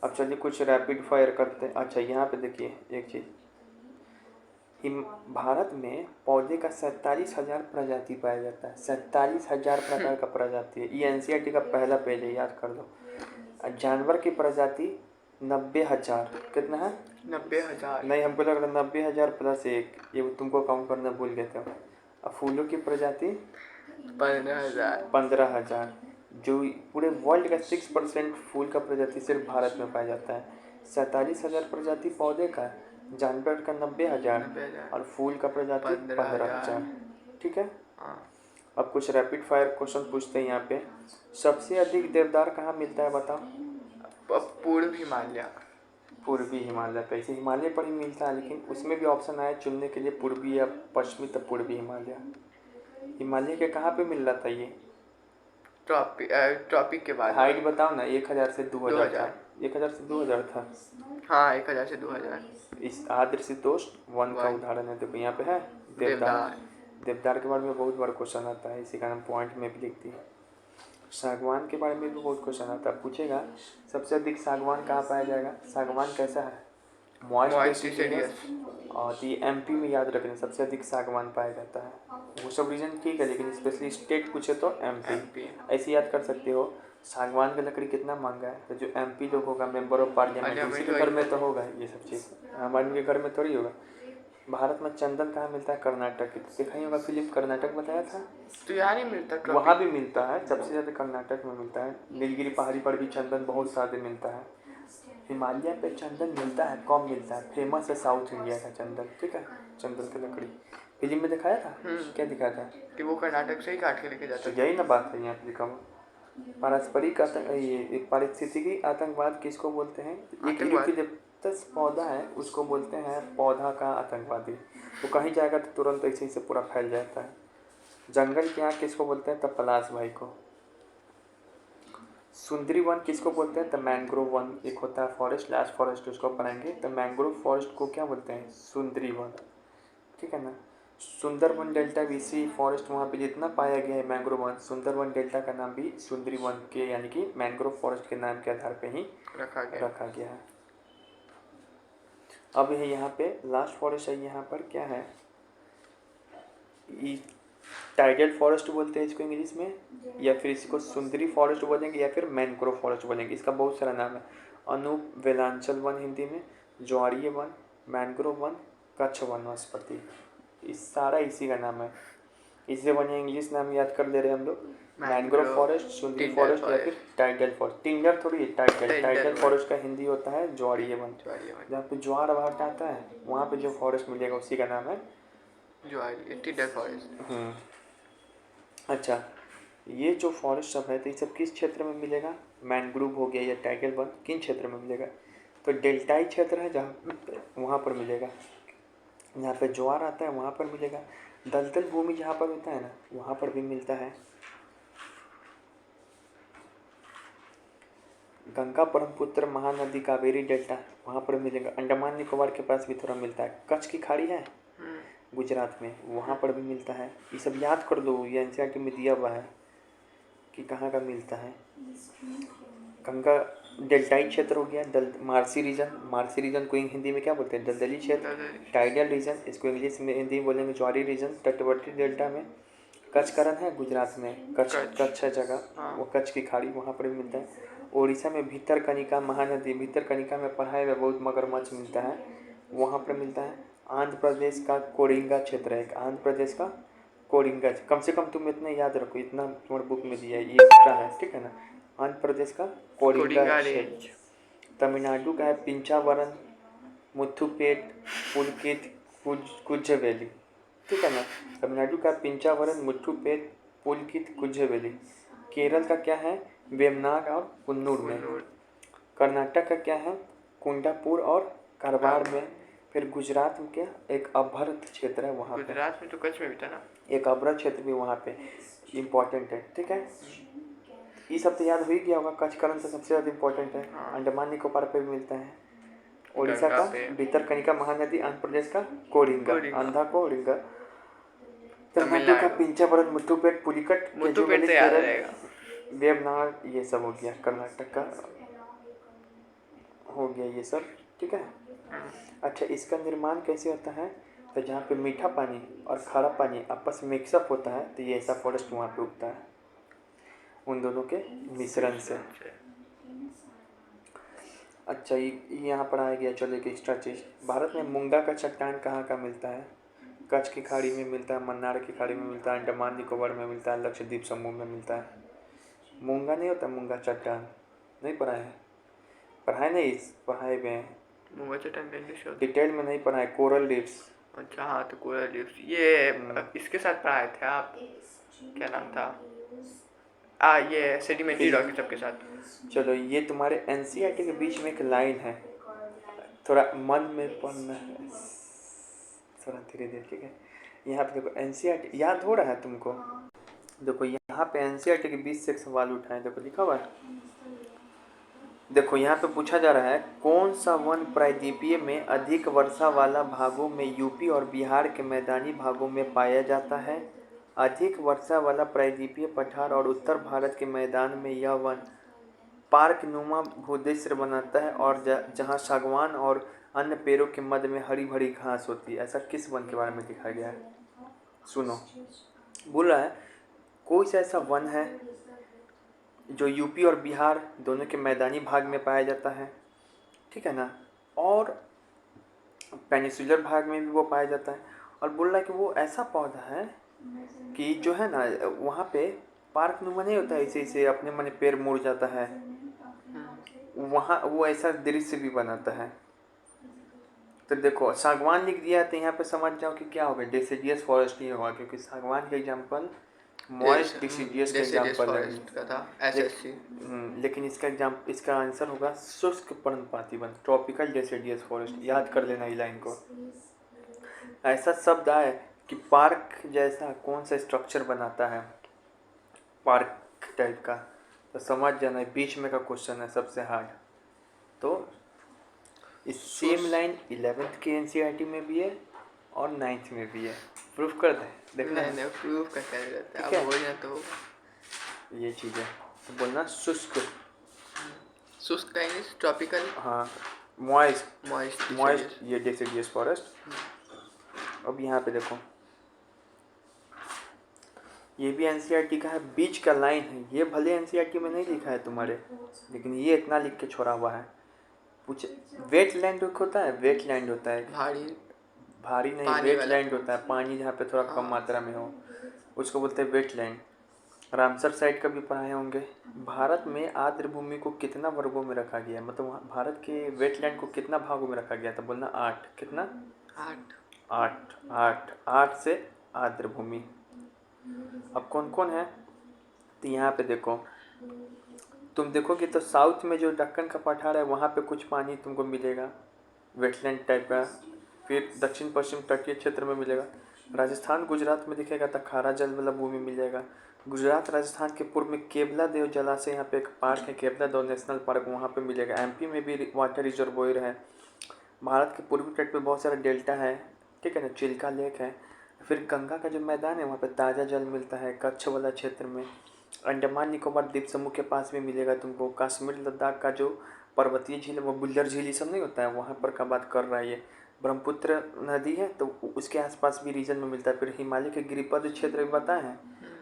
अब चलिए कुछ रैपिड फायर करते हैं। अच्छा यहाँ पे देखिए एक चीज़, भारत में पौधे का 47,000 प्रजाति पाया जाता है। 47,000 प्रकार का प्रजाति है, ये एनसीईआरटी का पहला पेज है, याद कर लो। जानवर की प्रजाति 90,000, कितना है, 90,000। नहीं हमको लग रहा 90,000 प्लस एक, ये तुमको काउंट करना भूल गए थे। अब फूलों की प्रजाति 15,000। 15,000, जो पूरे वर्ल्ड का 6% फूल का प्रजाति सिर्फ भारत में पाया जाता है। 47,000 प्रजाति पौधे का, जानवर का 90,000 और फूल का प्रजाति 15,000, ठीक है। अब कुछ रैपिड फायर क्वेश्चन पूछते हैं यहाँ पे। सबसे अधिक देवदार कहाँ मिलता है बताओ, पूर्व हिमालय। पूर्वी हिमालय पे, इसे हिमालय पर ही मिलता है, लेकिन उसमें भी ऑप्शन आया चुनने के लिए पूर्वी या पश्चिमी, तो पूर्वी हिमालय। हिमालय के कहाँ पे मिल रहा था ये, ट्रॉपिक के बाद। हाइट बताओ ना, 1000 से 2000 था, 1000 से 2000 था। हाँ, 1000 से 2000। इस आर्द्र शीतोष्ण वन का उदाहरण है, देखो यहाँ पे है देवदार। देवदार के बारे में बहुत बार क्वेश्चन आता है, इसी कारण पॉइंट में भी लिखती है। सागवान के बारे में भी बहुत क्वेश्चन आता है, पूछेगा सबसे अधिक सागवान कहाँ पाया जाएगा। सागवान कैसा है, मॉइस्ट डेसिडियस, और ये एमपी में याद रखना सबसे अधिक सागवान पाया जाता है। वो सब रीजन ठीक है, लेकिन स्पेशली स्टेट पूछे तो एमपी ऐसे याद कर सकते हो। सागवान का लकड़ी कितना महंगा है, तो जो एमपी लोग होगा मेंबर ऑफ पार्लियामेंट, उसी के घर में तो होगा ये सब चीज़, हमारे के घर में थोड़ी होगा। भारत में चंदन कहाँ मिलता है, कर्नाटक। देखा ही होगा फिल्म कर्नाटक बताया था, तो यहाँ नहीं मिलता, वहाँ भी मिलता है, सबसे ज़्यादा कर्नाटक में मिलता है। नीलगिरी पहाड़ी पर भी चंदन बहुत ज़्यादा मिलता है। हिमालय पे चंदन मिलता है, कम मिलता है, फेमस है साउथ इंडिया का चंदन, ठीक है। चंदन की लकड़ी फिल्म में दिखाया था, क्या दिखाया था कि वो कर्नाटक से ही काट के लेके जाता है, तो यही ना बात है यहाँ पे लिखा हुआ। पारस्परिक ये पारिस्थितिकी आतंकवाद किसको बोलते हैं, एक यूकेलिप्टस पौधा है उसको बोलते हैं पौधा का आतंकवादी। वो कहीं जाएगा तो तुरंत ऐसे ही से पूरा फैल जाता है। जंगल की आग किसको बोलते हैं, तब पलाश भाई को। सुंदरी वन किसको बोलते हैं, द मैंग्रोव वन। एक होता है फॉरेस्ट, लास्ट फॉरेस्ट, उसको पढ़ेंगे। तो मैंग्रोव फॉरेस्ट को क्या बोलते हैं, सुंदरी वन, ठीक है ना। सुंदरबन डेल्टा बीसी फॉरेस्ट, वहाँ पे जितना पाया गया है मैंग्रोव वन, सुंदरबन डेल्टा का नाम भी सुंदरी वन के यानी कि मैंग्रोव फॉरेस्ट के नाम के आधार पे ही रखा गया है। अब है यहाँ पे लास्ट फॉरेस्ट है, यहाँ पर क्या है, टाइडल फॉरेस्ट बोलते हैं इसको इंग्लिश में, या फिर इसको सुंदरी फॉरेस्ट बोलेंगे या फिर मैंग्रोव फॉरेस्ट बोलेंगे, इसका बहुत सारा नाम है। अनूप वेलांचल वन हिंदी में, ज्वारीय one, mangrove one, Kutch one वनस्पति, इस सारा इसी का नाम है। इससे बढ़िया इंग्लिश नाम याद कर ले रहे हैं हम लोग। मैंग्रोव मैंग्रोव, फॉरेस्ट, सुंदरी टिंडर फॉरेस्ट या फिर फॉरेस्ट, टाइडल फॉरेस्ट। टिंडर थोड़ी है, tidal. Tinder tidal forest, forest का हिंदी होता है ज्वारीय वन। ज्वारीय वन, जहाँ पे ज्वार भाटा आता है वहाँ पे जो फॉरेस्ट मिलेगा उसी का नाम है ज्वारीय, टिंडर फॉरेस्ट। अच्छा, ये जो फॉरेस्ट सब है तो ये सब किस क्षेत्र में मिलेगा? मैनग्रोव हो गया या टाइडल वन, किन क्षेत्र में मिलेगा? तो डेल्टाई क्षेत्र है जहाँ, वहाँ पर मिलेगा। जहाँ पे ज्वार आता है वहाँ पर मिलेगा। दलदल भूमि जहाँ पर होता है ना वहाँ पर भी मिलता है। गंगा ब्रह्मपुत्र महानदी कावेरी डेल्टा वहाँ पर मिलेगा। अंडमान निकोबार के पास भी थोड़ा मिलता है। कच्छ की खाड़ी है गुजरात में, वहाँ पर भी मिलता है। ये सब याद कर दो, ये एनसीईआरटी में दिया हुआ है कि कहाँ का मिलता है। गंगा डेल्टाई क्षेत्र हो गया, मार्सी रीजन। मार्सी रीजन को हिंदी में क्या बोलते हैं? दलदली क्षेत्र। टाइडल रीजन, इसको इंग्लिश में हिंदी में बोलेंगे ज्वारी रीजन। तटवर्ती डेल्टा में कच्छ करण है गुजरात में, कच्छ है जगह, वो कच्छ की खाड़ी वहाँ पर भी मिलता है। उड़ीसा में भीतरकनिका महानदी, भीतरकनिका में पढ़ाई में बहुत मगरमच्छ मिलता है, वहाँ पर मिलता है। आंध्र प्रदेश का कोरिंगा क्षेत्र है, आंध्र प्रदेश का कोरिंगा। कम से कम तुम इतना याद रखो, इतना तुम्हारे बुक में दिया है, ये एक्स्ट्रा है, ठीक है ना। आंध्र प्रदेश का कोरिंगा क्षेत्र। तमिलनाडु का है पिंचावरम, मुथुपेट, पुलकित, कुज्जवेली, ठीक है ना। तमिलनाडु का पिंचावरम, मुथुपेट, पुलकित, कुज्जवेली। केरल का क्या है? वेमनाड और कुन्नूर में। कर्नाटक का क्या है? कुंडापुर और कारवार में। फिर गुजरात में क्या? एक अभ्रत क्षेत्र है वहाँ पे। गुजरात में तो कच्छ में भी था ना, एक अभ्रत क्षेत्र भी वहाँ पे इम्पोर्टेंट है, ठीक है। ये सब तो याद हो ही गया होगा। कच्छ करण तो सबसे ज़्यादा इम्पोर्टेंट है। अंडमान निकोबार पे भी मिलता है। उड़ीसा का भीतरकनिका महानदी, आंध्र प्रदेश का कोरिंगा, आंध्रा कोरिंगा। तमिलनाडु का पिंचावरम, मुथुपेट, पुलिकट, मुथुपेट तो याद रहेगा। वेमनाड, ये सब हो गया। कर्नाटक का हो गया ये सब, ठीक है। अच्छा, इसका निर्माण कैसे होता है? तो जहाँ पे मीठा पानी और खारा पानी आपस में मिक्सअप होता है तो ये ऐसा फॉरेस्ट वहाँ पे उगता है, उन दोनों के मिश्रण से। अच्छा, ये यहाँ पर आ गया। चलो एक एक्स्ट्रा चीज़, भारत में मूंगा का चट्टान कहाँ का मिलता है? कच्छ की खाड़ी में मिलता है, मन्नार की खाड़ी में मिलता है, अंडमान निकोबार में मिलता है, लक्षद्वीप समूह में मिलता है। मूंगा नहीं होता, मूंगा चट्टान नहीं पढ़ा है? पढ़ाए नहीं, पढ़ाए हुए हैं, मूंगा चट्टान का इंग्लिश होता डिटेल में नहीं पढ़ा है। Coral reefs. अच्छा हाँ, तो कोरल रीफ्स ये इसके साथ पढ़ाए थे आप, क्या नाम था? ये सेडिमेंट्री रॉक सबके साथ। चलो, ये तुम्हारे एनसीईआरटी के बीच में एक लाइन है, थोड़ा मन में पढ़ना है, थोड़ा धीरे धीरे, ठीक है। यहाँ पे देखो, एनसीईआरटी याद हो रहा है तुमको? देखो यहाँ पे एनसीईआरटी के बीच से एक सवाल उठाए, देखो लिखा हुआ है। देखो यहाँ पे पूछा जा रहा है, कौन सा वन प्रायद्वीपीय में अधिक वर्षा वाला भागों में यूपी और बिहार के मैदानी भागों में पाया जाता है? अधिक वर्षा वाला प्रायद्वीपीय पठार और उत्तर भारत के मैदान में यह वन पार्क नुमा भूदृश्य बनाता है और जहाँ सागवान और अन्य पेड़ों के मध्य में हरी भरी घास होती है। ऐसा किस वन के बारे में दिखाया गया है? सुनो, बोल रहा है कोई सा ऐसा वन है जो यूपी और बिहार दोनों के मैदानी भाग में पाया जाता है, ठीक है ना, और पेनिसुलर भाग में भी वो पाया जाता है। और बोल रहा है कि वो ऐसा पौधा है कि जो है ना वहाँ पे पार्क नुमा नहीं होता है, इसे अपने मन पेड़ मुड़ जाता है, वहाँ वो ऐसा दृश्य भी बनाता है। तो देखो, सागवान लिख दिया है तो यहाँ पे समझ जाओ कि क्या होगा, डेसिडियस फॉरेस्ट ही होगा, क्योंकि सागवान का एग्जाम्पल मॉइस्ट डिसिडियस का एग्जाम्पल है। लेकिन इसका आंसर होगा शुष्क पर्णपाती वन, ट्रॉपिकल डेसिडियस फॉरेस्ट। याद कर लेना ये लाइन को। ऐसा शब्द आए कि पार्क जैसा कौन सा स्ट्रक्चर बनाता है पार्क टाइप का, तो समझ जाना बीच में का क्वेश्चन है सबसे हार्ड। तो इस सेम लाइन 11th के एनसीईआरटी में भी है और 9th में भी है। प्रूफ कर दे, देखना नहीं प्रूफ करते रहते हैं, अब हो जाए तो ये चीज़ है। तो बोलना शुष्क का इंग्लिश ट्रॉपिकल, हाँ, मॉइस्ट ये डेसिडियस फॉरेस्ट। अब यहाँ पे देखो, ये भी एनसीईआरटी का है, बीच का लाइन है। ये भले एनसीईआरटी में नहीं लिखा है तुम्हारे, लेकिन ये इतना लिख के छोड़ा हुआ है। पूछे वेटलैंड होता है, वेटलैंड होता है भारी नहीं, वेटलैंड होता है पानी जहाँ पे थोड़ा कम मात्रा में हो। उसको बोलते हैं वेटलैंड। रामसर साइट का भी पढ़ाए होंगे। भारत में आर्द्र भूमि को कितना वर्गों में रखा गया है, मतलब भारत के वेटलैंड को कितना भागों में रखा गया था, बोलना 8। कितना? 8। 8। 8 8 से आर्द्र भूमि। अब कौन कौन है, तो यहाँ पे देखो, तुम देखोगे तो साउथ में जो दक्कन का पठार है वहाँ पे कुछ पानी तुमको मिलेगा वेटलैंड टाइप का। फिर दक्षिण पश्चिम तटीय क्षेत्र में मिलेगा। राजस्थान गुजरात में दिखेगा तो खारा जल वाला भूमि मिल जाएगा। गुजरात राजस्थान के पूर्व में केवला देव जलाशय, यहाँ पे एक पार्क है केवला देव नेशनल पार्क, वहाँ पे मिलेगा। एमपी में भी वाटर रिजर्वोयर है। भारत के पूर्वी तट पे बहुत सारा डेल्टा है, ठीक है ना, चिल्का लेक है। फिर गंगा का जो मैदान है वहाँ पे ताज़ा जल मिलता है कच्छ वाला क्षेत्र में। अंडमान निकोबार द्वीप समूह के पास भी मिलेगा तुमको। कश्मीर लद्दाख का जो पर्वतीय झील है वो बुल्लर झील, ये सब नहीं होता है, वहाँ पर का बात कर रहा है ये। ब्रह्मपुत्र नदी है तो उसके आसपास भी रीजन में मिलता है। फिर हिमालय के गिरिपद क्षेत्र भी बताए हैं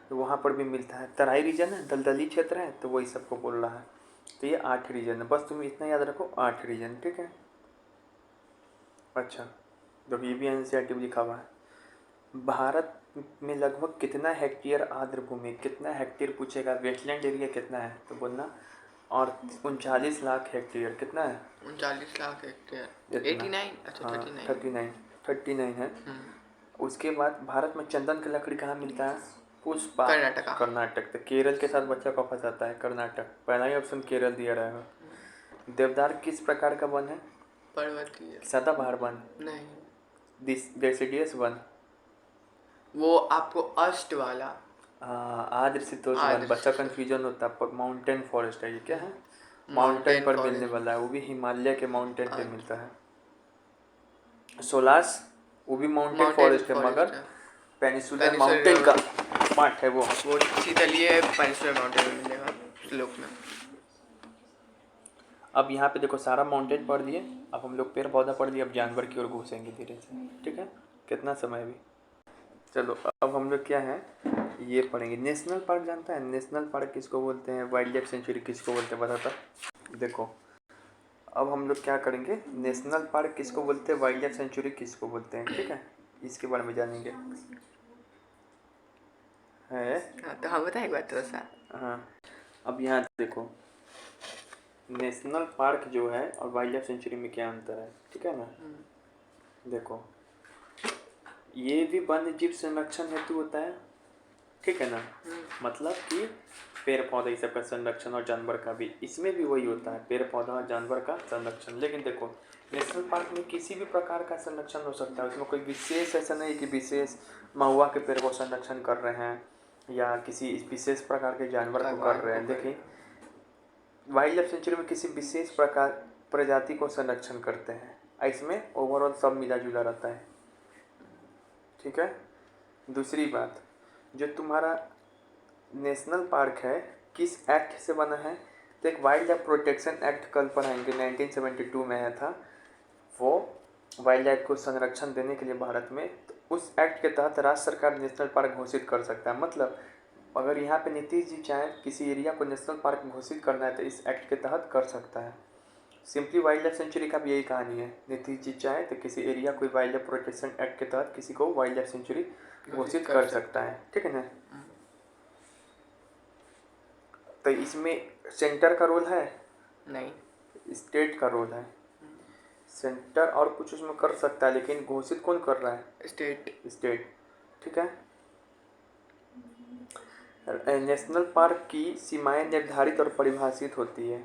तो वहाँ पर भी मिलता है। तराई रीजन है, दलदली क्षेत्र है, तो वही सबको बोल रहा है। तो ये 8 रीजन है, बस तुम इतना याद रखो, 8 रीजन, ठीक है। अच्छा, देखो ये भी एनसीईआरटी में लिखा हुआ है। भारत में लगभग कितना हेक्टेयर आर्द्र भूमि, कितना हेक्टेयर पूछेगा, वेटलैंड एरिया कितना है तो बोलना, और 39 लाख हेक्टेयर। कितना है? 39 लाख हेक्टेयर। इतना। 89। अच्छा, हाँ 39। 39 है। उसके बाद भारत में चंदन की लकड़ी कहाँ मिलता है? पुष्पा। कर्नाटका। कर्नाटक। तो केरल के साथ बच्चा को फंसाता है कर्नाटक, पहला ही ऑप्शन केरल दिया रहेगा। देवदार किस प्रकार का वन है? पर्वतीय। सदाबहार वन? नहीं, डेसिडियस वन? वो आपको अष्ट वाला। हाँ, आद्रशीतोष्ण वन, बच्चा कंफ्यूजन होता है। माउंटेन फॉरेस्ट है ये, क्या है? माउंटेन पर मिलने वाला है, वो भी हिमालय के माउंटेन पे मिलता है। सोलास वो भी माउंटेन फॉरेस्ट है मगर पेनिसुलर माउंटेन का पार्ट है वो शीतलीय पेनिसुलर माउंटेन में मिलेगा स्लोप में। अब यहाँ पे देखो सारा माउंटेन पढ़ दिए, अब हम लोग पेड़ पौधा पढ़ दिए, अब जानवर की ओर घुसेंगे धीरे से, ठीक है। कितना समय भी, चलो अब हम लोग क्या है ये पढ़ेंगे। नेशनल पार्क जानता है? नेशनल पार्क किसको बोलते हैं, वाइल्ड लाइफ सेंचुरी किसको बोलते हैं, बताता। देखो अब हम लोग क्या करेंगे, नेशनल पार्क किसको बोलते हैं, वाइल्ड लाइफ सेंचुरी किसको बोलते हैं, ठीक है, इसके बारे में जानेंगे। है तो हाँ बताए एक बात थोड़ा सा। हाँ, अब यहाँ देखो नेशनल पार्क जो है और वाइल्ड लाइफ सेंचुरी में क्या अंतर है, ठीक है ना। देखो ये भी वन्य जीव संरक्षण हेतु होता है, ठीक है ना, मतलब कि पेड़ पौधे ये सब का संरक्षण, और जानवर का भी, इसमें भी वही होता है, पेड़ पौधा और जानवर का संरक्षण। लेकिन देखो नेशनल पार्क में किसी भी प्रकार का संरक्षण हो सकता है, उसमें कोई विशेष ऐसा नहीं कि विशेष महुआ के पेड़ को संरक्षण कर रहे हैं या किसी विशेष प्रकार के जानवर को कर रहे हैं। देखिए वाइल्ड लाइफ सेंचुरी में किसी विशेष प्रकार प्रजाति को संरक्षण करते हैं, इसमें ओवरऑल सब मिला जुला रहता है, ठीक है। दूसरी बात, जो तुम्हारा नेशनल पार्क है किस एक्ट से बना है, तो एक वाइल्ड लाइफ प्रोटेक्शन एक्ट कल पढ़ाएंगे 1972 में आया था, वो वाइल्ड लाइफ को संरक्षण देने के लिए भारत में, तो उस एक्ट के तहत राज्य सरकार नेशनल पार्क घोषित कर सकता है। मतलब अगर यहाँ पे नीतीश जी चाहें किसी एरिया को नेशनल पार्क घोषित करना है तो इस एक्ट के तहत कर सकता है। सिंपली वाइल्ड लाइफ सेंचुरी का भी यही कहानी है, नीतीश जी चाहे तो किसी एरिया को वाइल्ड लाइफ प्रोटेक्शन एक्ट के तहत किसी को वाइल्ड लाइफ सेंचुरी घोषित कर सकता है, ठीक है ना। तो इसमें सेंटर का रोल है नहीं, स्टेट का रोल है। सेंटर और कुछ उसमें कर सकता है लेकिन घोषित कौन कर रहा है, स्टेट, ठीक है। नेशनल पार्क की सीमाएं निर्धारित और परिभाषित होती है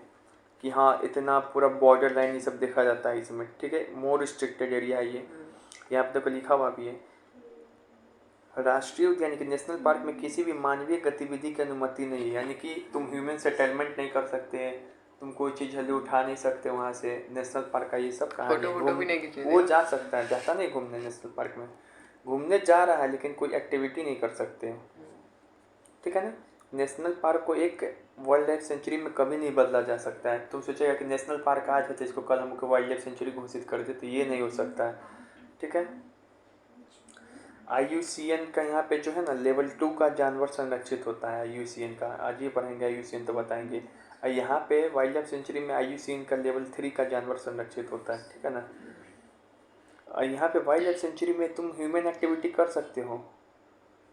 कि हाँ इतना पूरा बॉर्डर लाइन ये सब देखा जाता है इसमें, ठीक है। मोर रिस्ट्रिक्टेड एरिया है ये, यहाँ पे देखो लिखा हुआ भी है। राष्ट्रीय उद्यान यानी कि नेशनल पार्क में किसी भी मानवीय गतिविधि की अनुमति नहीं है, यानी कि तुम ह्यूमन सेटलमेंट नहीं कर सकते, तुम कोई चीज़ जल्दी उठा नहीं सकते वहाँ से। नेशनल पार्क का ये सब कहानी है। वो जा सकता है, जाता नहीं घूमने नेशनल पार्क में, घूमने जा रहा है लेकिन कोई एक्टिविटी नहीं कर सकते, ठीक है ना। नेशनल पार्क को एक वाइल्ड लाइफ सेंचुरी में कभी नहीं बदला जा सकता है। तुम सोचेगा कि नेशनल पार्क आज है तो इसको कल हमको वाइल्ड लाइफ सेंचुरी घोषित कर दे, तो ये नहीं हो सकता है, ठीक है। IUCN का यहाँ पे जो है ना लेवल 2 का जानवर संरक्षित होता है IUCN का, आज ये पढ़ेंगे IUCN तो बताएंगे। और यहाँ पे वाइल्ड लाइफ सेंचुरी में IUCN का लेवल 3 का जानवर संरक्षित होता है, ठीक है ना। और यहाँ पे वाइल्ड लाइफ सेंचुरी में तुम ह्यूमन एक्टिविटी कर सकते हो,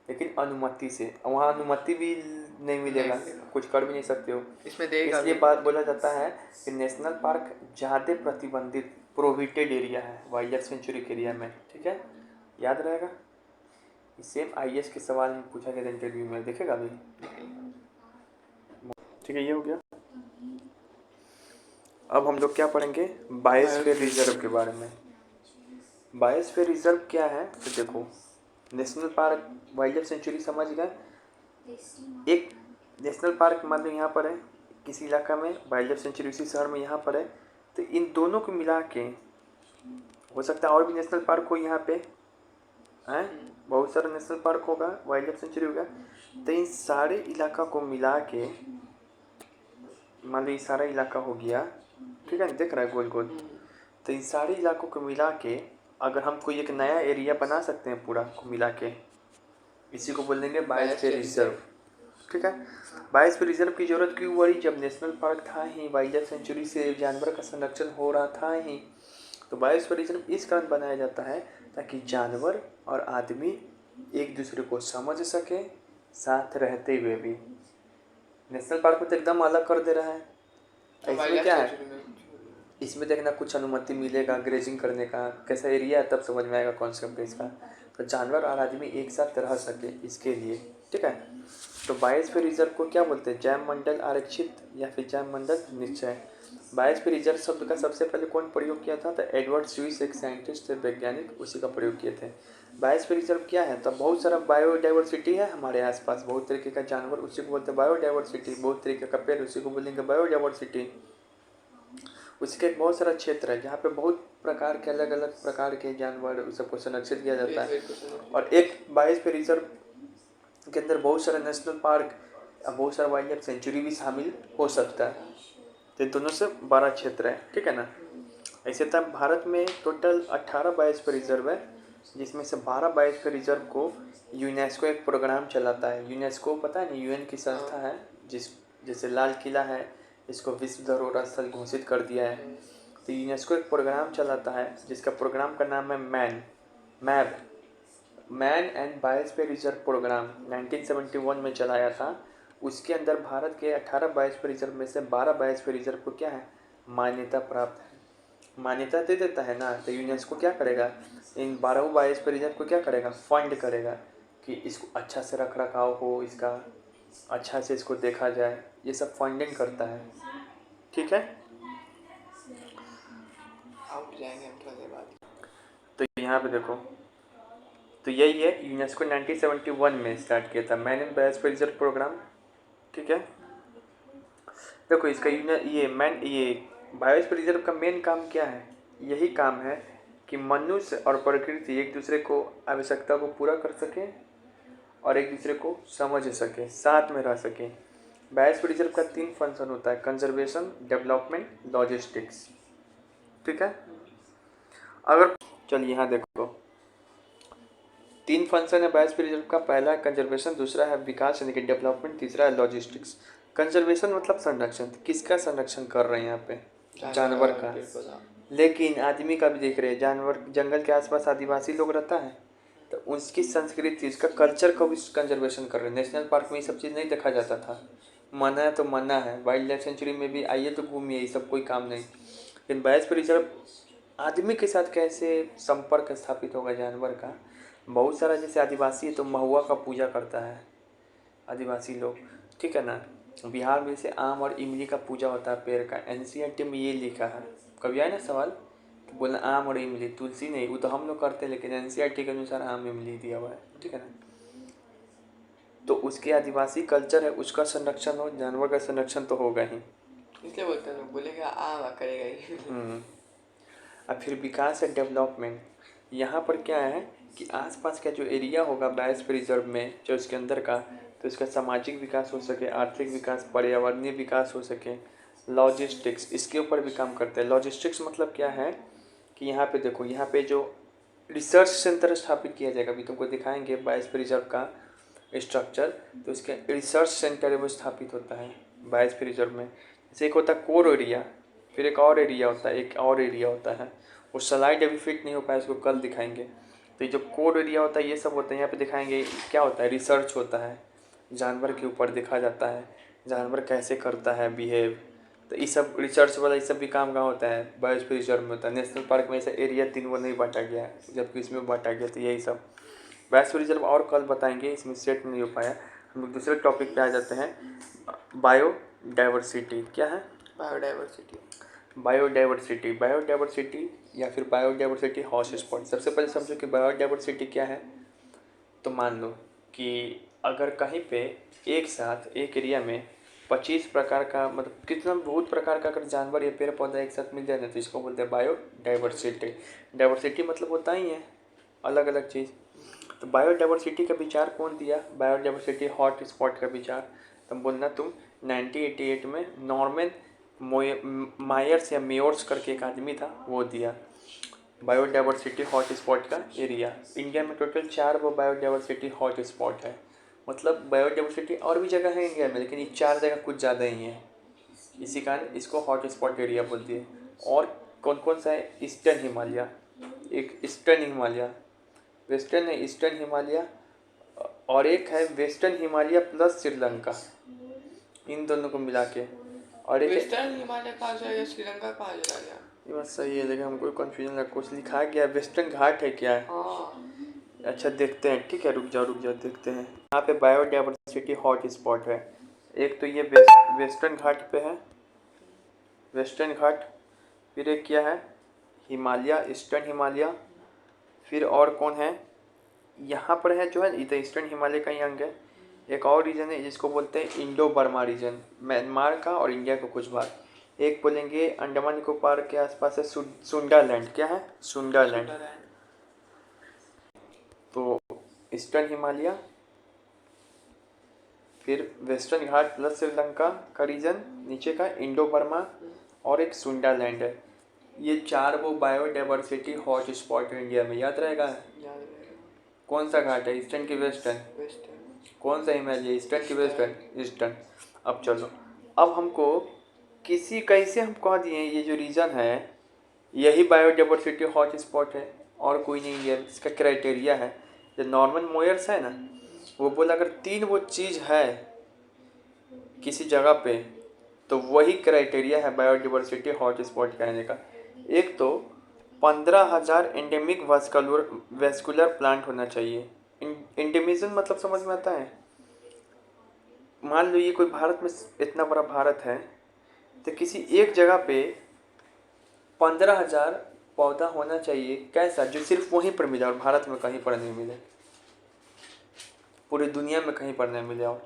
लेकिन अनुमति से। वहाँ अनुमति भी नहीं मिलेगा, कुछ कर भी नहीं सकते हो। इसमें देगा इसलिए भी। बात बोला जाता है कि नेशनल पार्क ज़्यादा प्रतिबंधित प्रोहिबिटेड एरिया है वाइल्ड लाइफ सेंचुरी के एरिया में। ठीक है, याद रहेगा। सेम IAS के सवाल में पूछा गया था इंटरव्यू में, देखेगा अभी। ठीक है, ये हो गया। अब हम लोग क्या पढ़ेंगे, बायोस्फीयर रिजर्व के बारे में। बायोस्फीयर रिजर्व क्या है, तो देखो national park wild life sanctuary समझ गए। एक नेशनल पार्क मान लो यहाँ पर है किसी इलाका में, वाइल्ड लाइफ सेंचुरी उसी शहर में यहाँ पर है, तो इन दोनों को मिला के हो सकता है और भी नेशनल पार्क हो यहाँ पे हैं, बहुत सारा नेशनल पार्क होगा, वाइल्ड लाइफ सेंचुरी होगा। तो इन सारे इलाका को मिला के मान लो ये सारा इलाका हो गया, ठीक है, देख रहा है गोल गोल। तो इन सारे इलाकों को मिला के अगर हम कोई एक नया एरिया बना सकते हैं पूरा को मिला के, इसी को बोल देंगे बायोस्फीयर रिजर्व। ठीक है, बायोस्फीयर रिजर्व की जरूरत क्यों पड़ी, जब नेशनल पार्क था ही, वाइल्ड लाइफ सेंचुरी से जानवर का संरक्षण हो रहा था ही, तो बायोस्फीयर रिजर्व इस कारण बनाया जाता है ताकि जानवर और आदमी एक दूसरे को समझ सके, साथ रहते हुए भी। नेशनल पार्क में तो एकदम अलग कर दे रहा है। इसमें क्या है, इसमें देखना कुछ अनुमति मिलेगा ग्रेजिंग करने का, कैसा एरिया है तब समझ में आएगा कॉन्सेप्ट इसका। तो जानवर और आदमी एक साथ रह सके इसके लिए। ठीक है, तो बायोस्फीयर रिजर्व को क्या बोलते हैं, जैव मंडल आरक्षित या फिर जैव मंडल निश्चय। बायोस्फीयर रिजर्व शब्द का सबसे पहले कौन प्रयोग किया था, तो एडवर्ड स्विस एक साइंटिस्ट थे, वैज्ञानिक, उसी का प्रयोग किए थे। बायोस्फीयर रिजर्व क्या है, तो बहुत सारा बायोडाइवर्सिटी है हमारे आसपास, बहुत तरीके का जानवर, उसी को बोलते हैं बायोडाइवर्सिटी। बहुत तरीके का पेड़, उसी को बोलेंगे बायोडाइवर्सिटी। उसके बहुत सारा क्षेत्र है जहाँ पे बहुत प्रकार के अलग अलग प्रकार के जानवर उस सबको संरक्षित किया जाता है। और एक बायोस्फीयर रिजर्व के अंदर बहुत सारा नेशनल पार्क, बहुत सारा वाइल्ड लाइफ सेंचुरी भी शामिल हो सकता है। तो दोनों से बड़ा क्षेत्र है, ठीक है ना। ऐसे तब भारत में टोटल 18 बायोस्फीयर रिजर्व है, जिसमें से 12 बायोस्फीयर रिजर्व को यूनेस्को एक प्रोग्राम चलाता है। यूनेस्को पता है ना, UN की संस्था है, जैसे लाल किला है, इसको विश्व धरोहर स्थल घोषित कर दिया है। तो यूनेस्को एक प्रोग्राम चलाता है जिसका प्रोग्राम का नाम है man and biosphere reserve program, 1971 में चलाया था। उसके अंदर भारत के 18 बायोस्फीयर रिजर्व में से 12 बायोस्फीयर रिजर्व को क्या है, मान्यता प्राप्त है। मान्यता दे देता है ना, तो यूनेस्को क्या करेगा, इन 12 बायोस्फीयर रिजर्व को क्या करेगा, फंड करेगा कि इसको अच्छा से रख रखाव हो, इसका अच्छा से इसको देखा जाए, ये सब फंडिंग करता है। ठीक है, आउट जाएंगे हम थोड़ी देर बाद। तो यहाँ पे देखो, तो यही है, यूनेस्को 1971 में स्टार्ट किया था man and biosphere reserve program. ठीक है, देखो इसका ये बायोस्फीयर रिजर्व का मेन काम क्या है, यही काम है कि मनुष्य और प्रकृति एक दूसरे को आवश्यकता को पूरा कर सके और एक दूसरे को समझ सके, साथ में रह सके। बायोस्फीयर रिजर्व का 3 फंक्शन होता है, कंजर्वेशन, डेवलपमेंट, लॉजिस्टिक्स। ठीक है, अगर चलिए यहाँ देखो 3 फंक्शन है बायोस्फीयर रिजर्व का, पहला है कंजर्वेशन, दूसरा है विकास यानी कि डेवलपमेंट, तीसरा है लॉजिस्टिक्स। कंजर्वेशन मतलब संरक्षण, किसका संरक्षण कर रहे हैं यहाँ पे, जानवर का, लेकिन आदमी का भी देख रहे हैं। जानवर जंगल के आसपास आदिवासी लोग रहता है, तो उसकी संस्कृति, उसका कल्चर का भी कंजर्वेशन कर रहे हैं। नेशनल पार्क में ये सब चीज़ नहीं देखा जाता था, मना है तो मना है। वाइल्ड लाइफ सेंचुरी में भी आइए तो घूमिए, ये सब कोई काम नहीं। लेकिन बायोस्फीयर रिजर्व आदमी के साथ कैसे संपर्क स्थापित होगा जानवर का। बहुत सारा जैसे आदिवासी है तो महुआ का पूजा करता है आदिवासी लोग, ठीक है ना। बिहार में से आम और इमली का पूजा होता है, पेड़ का। NCERT में ये लिखा है, कभी आए ना सवाल तो बोलना आम और इमली, तुलसी नहीं, वो तो हम लोग करते हैं, लेकिन NCERT के अनुसार आम इमली दिया हुआ है, ठीक है ना। तो उसके आदिवासी कल्चर है, उसका संरक्षण हो, जानवर का संरक्षण तो होगा ही, इसलिए बोलते हैं लोग, बोलेगा आम करेगा ही। अब फिर विकास है, डेवलपमेंट। यहाँ पर क्या है कि आसपास का जो एरिया होगा बायोस्फीयर रिजर्व में, जो इसके अंदर का, तो इसका सामाजिक विकास हो सके, आर्थिक विकास, पर्यावरणीय विकास हो सके। लॉजिस्टिक्स, इसके ऊपर भी काम करते हैं। लॉजिस्टिक्स मतलब क्या है कि यहाँ पे देखो, यहाँ पे जो रिसर्च सेंटर स्थापित किया जाएगा, अभी तुमको दिखाएंगे बायोस्फीयर रिजर्व का स्ट्रक्चर, तो इसके रिसर्च सेंटर है वो स्थापित होता है बायोस्फीयर रिजर्व में। जैसे एक होता है कोर एरिया, फिर एक और एरिया होता है, एक और एरिया होता है, वो स्लाइड अभी फिट नहीं हो पाया, इसको कल दिखाएंगे। तो ये जो कोड एरिया होता है ये सब होता है। यहाँ पे दिखाएंगे क्या होता है, रिसर्च होता है, जानवर के ऊपर देखा जाता है, जानवर कैसे करता है बिहेव। तो ये सब रिसर्च वाला ये सब भी काम कहाँ होता है, बायोस्फीयर रिजर्व में होता है। नेशनल पार्क में ऐसा एरिया 3 वो नहीं बांटा गया है, जबकि इसमें बांटा गया। तो यही सब बायोस्फीयर रिजर्व और कल बताएंगे, इसमें सेट नहीं हो पाया। हम लोग दूसरे टॉपिक पे आ जाते हैं, बायोडाइवर्सिटी। क्या है? बायोडाइवर्सिटी। बायोडाइवर्सिटी या फिर बायोडाइवर्सिटी हॉटस्पॉट। सबसे पहले समझो कि बायोडाइवर्सिटी क्या है। तो मान लो कि अगर कहीं पे एक साथ एक एरिया में 25 प्रकार का, मतलब कितना बहुत प्रकार का अगर जानवर या पेड़ पौधा एक साथ मिल जाए ना, तो इसको बोलते हैं बायोडाइवर्सिटी। डाइवर्सिटी मतलब होता ही है अलग अलग चीज़। तो बायोडाइवर्सिटी का विचार कौन दिया, बायोडाइवर्सिटी हॉट स्पॉट का विचार? तुम बोलना, तुम 1988 में नॉर्मन मायर्स या मेयर्स करके एक आदमी था, वो दिया बायोडाइवर्सिटी हॉट स्पॉट का एरिया। इंडिया में टोटल 4 वो बायोडाइवर्सिटी हॉट स्पॉट है। मतलब बायोडाइवर्सिटी और भी जगह है इंडिया में, लेकिन ये 4 जगह कुछ ज़्यादा ही है, इसी कारण इसको हॉट स्पॉट एरिया बोलती है। और कौन कौन सा है? ईस्टर्न हिमालय, एक ईस्टर्न हिमालय, वेस्टर्न है ईस्टर्न हिमालय, और एक है वेस्टर्न हिमालय प्लस श्रीलंका, इन दोनों को मिला के। और एक वेस्टर्न हिमालय कहाँ जाएगा, श्रीलंका कहाँ जाएगा? ये बात सही है, लेकिन हमको कन्फ्यूजन लगा, कुछ लिखा गया वेस्टर्न घाट है क्या है? हाँ। अच्छा देखते हैं, ठीक है, रुक जाओ देखते हैं। यहाँ पे बायोडाइवर्सिटी हॉट स्पॉट है। एक तो ये वेस्टर्न घाट पे है, वेस्टर्न घाट। फिर एक क्या है, हिमालय, ईस्टर्न हिमालय। फिर और कौन है, यहाँ पर है जो है, ये तो ईस्टर्न हिमालय का ही अंग है। एक और रीजन है जिसको बोलते हैं इंडो बर्मा रीजन, म्यांमार का और इंडिया का कुछ भाग। एक बोलेंगे अंडमान निकोबार के आसपास है सुंडालैंड। क्या है? सुंडालैंड। तो ईस्टर्न हिमालय, फिर वेस्टर्न घाट प्लस श्रीलंका का रीजन, नीचे का इंडो बर्मा, और एक सुंडालैंड है। ये 4 वो बायोडाइवर्सिटी हॉट स्पॉट है इंडिया में, याद रहेगा। कौन सा घाट है, ईस्टर्न की वेस्टर्न? कौन सा हिमालय, ईस्टर्न की वेस्टर्न? ईस्टर्न। अब चलो, अब हमको किसी कैसे हम कह दिए ये जो रीजन है यही बायोडाइवर्सिटी हॉट स्पॉट है और कोई नहीं है। इसका क्राइटेरिया है, जो नॉर्मन मोयर्स है ना, वो बोला अगर 3 वो चीज़ है किसी जगह पे तो वही क्राइटेरिया है बायोडाइवर्सिटी हॉट स्पॉट कहने का। एक तो 15,000 एंडेमिक वेस्कुलर प्लांट होना चाहिए। इंडेमिज्म मतलब समझ में आता है? मान लो ये कोई भारत में, इतना बड़ा भारत है, तो किसी एक जगह पे 15,000 पौधा होना चाहिए। कैसा? जो सिर्फ वहीं पर मिले और भारत में कहीं पर नहीं मिले, पूरी दुनिया में कहीं पर नहीं मिले। और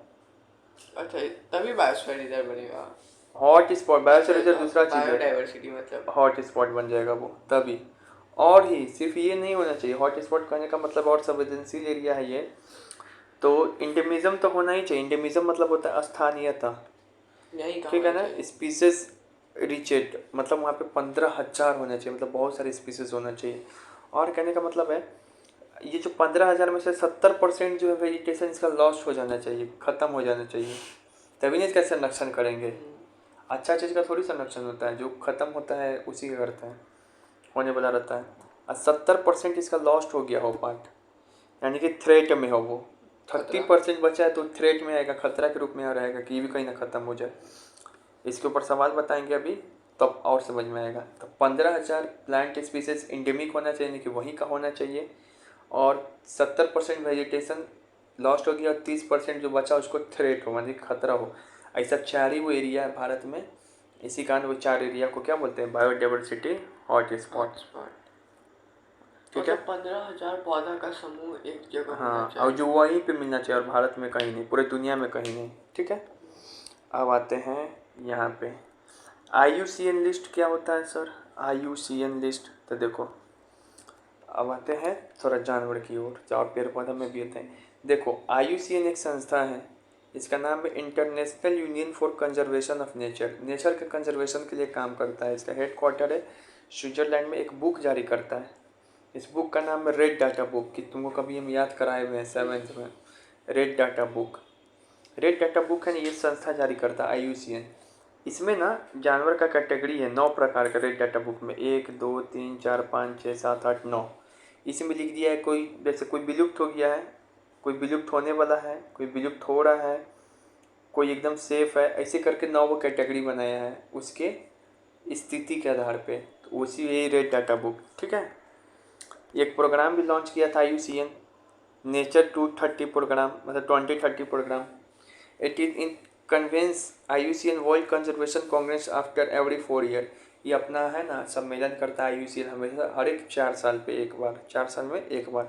अच्छा, तभी बायोस्फीयर रिजर्व बनेगा। हॉट स्पॉट, बायोस्फीयर रिजर्व दूसरा चीज़ है, बायोडाइवर्सिटी मतलब हॉट स्पॉट बन जाएगा वो तभी। और ही सिर्फ ये नहीं होना चाहिए, हॉट स्पॉट कहने का मतलब और संवेदनशील एरिया है ये, तो इंडेमिज्म तो होना ही चाहिए। इंडेमिज्म मतलब होता है स्थानीयता, ठीक है ना। स्पीसीज रिचेट मतलब वहाँ पे 15,000 होना चाहिए, मतलब बहुत सारे स्पीसीज होना चाहिए। और कहने का मतलब है ये जो 15,000 में से 70% जो है वेजिटेशन इसका लॉस हो जाना चाहिए, ख़त्म हो जाना चाहिए, तभी नहीं इसका संरक्षण करेंगे। अच्छा चीज़ का थोड़ी संरक्षण होता है, जो ख़त्म होता है उसी का करता है, होने वाला रहता है। और 70% इसका लॉस्ट हो गया हो पार्ट, यानी कि थ्रेट में हो वो। 30% बचा है तो थ्रेट में आएगा, खतरा के रूप में आ रहेगा कि ये भी कहीं ना ख़त्म हो जाए। इसके ऊपर सवाल बताएंगे अभी, तब और समझ में आएगा। तो 15,000 प्लांट स्पीसीज इंडेमिक होना चाहिए, यानी कि वहीं का होना चाहिए। और 70% वेजिटेशन लॉस्ट हो गया और 30% जो बचा उसको थ्रेट हो, यानी खतरा हो। ऐसा 4 ही वो एरिया है भारत में, इसी कारण वो 4 एरिया को क्या बोलते हैं, बायोडाइवर्सिटी हॉट स्पॉट। ठीक है, 15,000 पौधा का समूह एक जगह होना हाँ, चाहिए। और जो वहीं पे मिलना चाहिए, और भारत में कहीं नहीं, पूरे दुनिया में कहीं नहीं। ठीक है, अब आते हैं यहाँ पे IUCN लिस्ट क्या होता है सर, IUCN लिस्ट। तो देखो अब आते हैं थोड़ा जानवर की ओर, और पेड़ पौधा में भी होते हैं। देखो IUCN एक संस्था है, इसका नाम है international union for conservation of nature. Nature के कंजर्वेशन के लिए काम करता है। इसका हेड क्वार्टर है स्विट्जरलैंड में। एक बुक जारी करता है, इस बुक का नाम है रेड डाटा बुक, कि तुमको कभी हम याद कराए हुए हैं 7th में। Red data book, red data book है ना, ये संस्था जारी करता है IUCN। इसमें ना जानवर का कैटेगरी है 9 प्रकार का रेड डाटा बुक में, 1 2 3 4 5 6 7 8 9। इसमें लिख दिया है कोई, जैसे कोई विलुप्त हो गया है, कोई विलुप्त होने वाला है, कोई विलुप्त हो रहा है, कोई एकदम सेफ है, ऐसे करके 9 वो कैटेगरी बनाया है उसके स्थिति के आधार पे। तो उसी यही रेड डाटा बुक, ठीक है। एक प्रोग्राम भी लॉन्च किया था IUCN, नेचर 230 प्रोग्राम, मतलब 2030 program. It is in convenes IUCN world conservation congress after every 4 year. ये अपना है ना सम्मेलन करता है IUCN हमेशा, हर एक 4 साल पे एक बार, 4 साल में एक बार।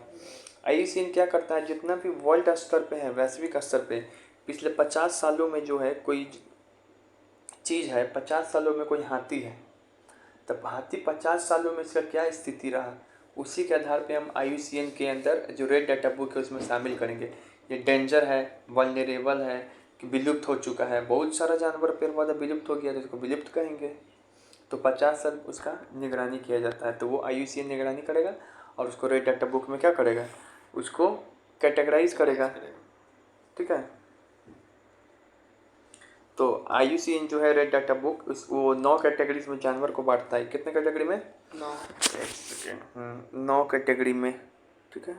IUCN क्या करता है, जितना भी वर्ल्ड स्तर पे है, वैश्विक स्तर पे पिछले 50 सालों में जो है कोई चीज़ है, 50 सालों में कोई हाथी है, तब हाथी 50 सालों में इसका क्या स्थिति रहा, उसी के आधार पे हम IUCN के अंदर जो रेड डाटा बुक है उसमें शामिल करेंगे। ये डेंजर है, वल्नरेबल है, कि विलुप्त हो चुका है, बहुत सारा जानवर पेड़ पौधा विलुप्त हो गया तो इसको विलुप्त कहेंगे। तो 50 साल उसका निगरानी किया जाता है, तो वो IUCN निगरानी करेगा और उसको रेड डाटा बुक में क्या करेगा, उसको कैटेगराइज करेगा, ठीक है। तो IUCN जो है रेड डाटा बुक वो 9 कैटेगरीज में जानवर को बांटता है। कितने कैटेगरी में? 9। 9 कैटेगरी में, ठीक है।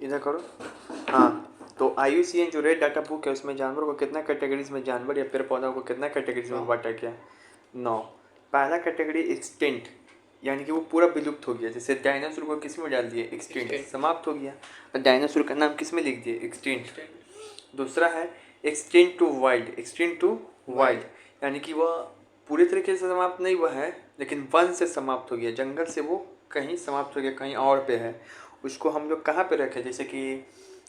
इधर करो। हाँ, तो IUCN जो रेड डाटा बुक है उसमें जानवर को कितना कैटेगरीज में, जानवर या पेड़ पौधा को कितना कैटेगरीज में बांटा गया? 9। पहला कैटेगरी एक्सटिंक्ट, यानी कि वो पूरा विलुप्त हो गया। जैसे डायनासोर को किस में डाल दिए? एक्सटिंक्ट, समाप्त हो गया। और डायनासोर का नाम किस में लिख दिए? एक्सटिंक्ट। दूसरा है extinct to wild, extinct to wild, यानी कि वह पूरे तरीके से समाप्त नहीं हुआ है, लेकिन वन से समाप्त हो गया, जंगल से वो कहीं समाप्त हो गया, कहीं और पे है। उसको हम लोग कहाँ पे रखें? जैसे कि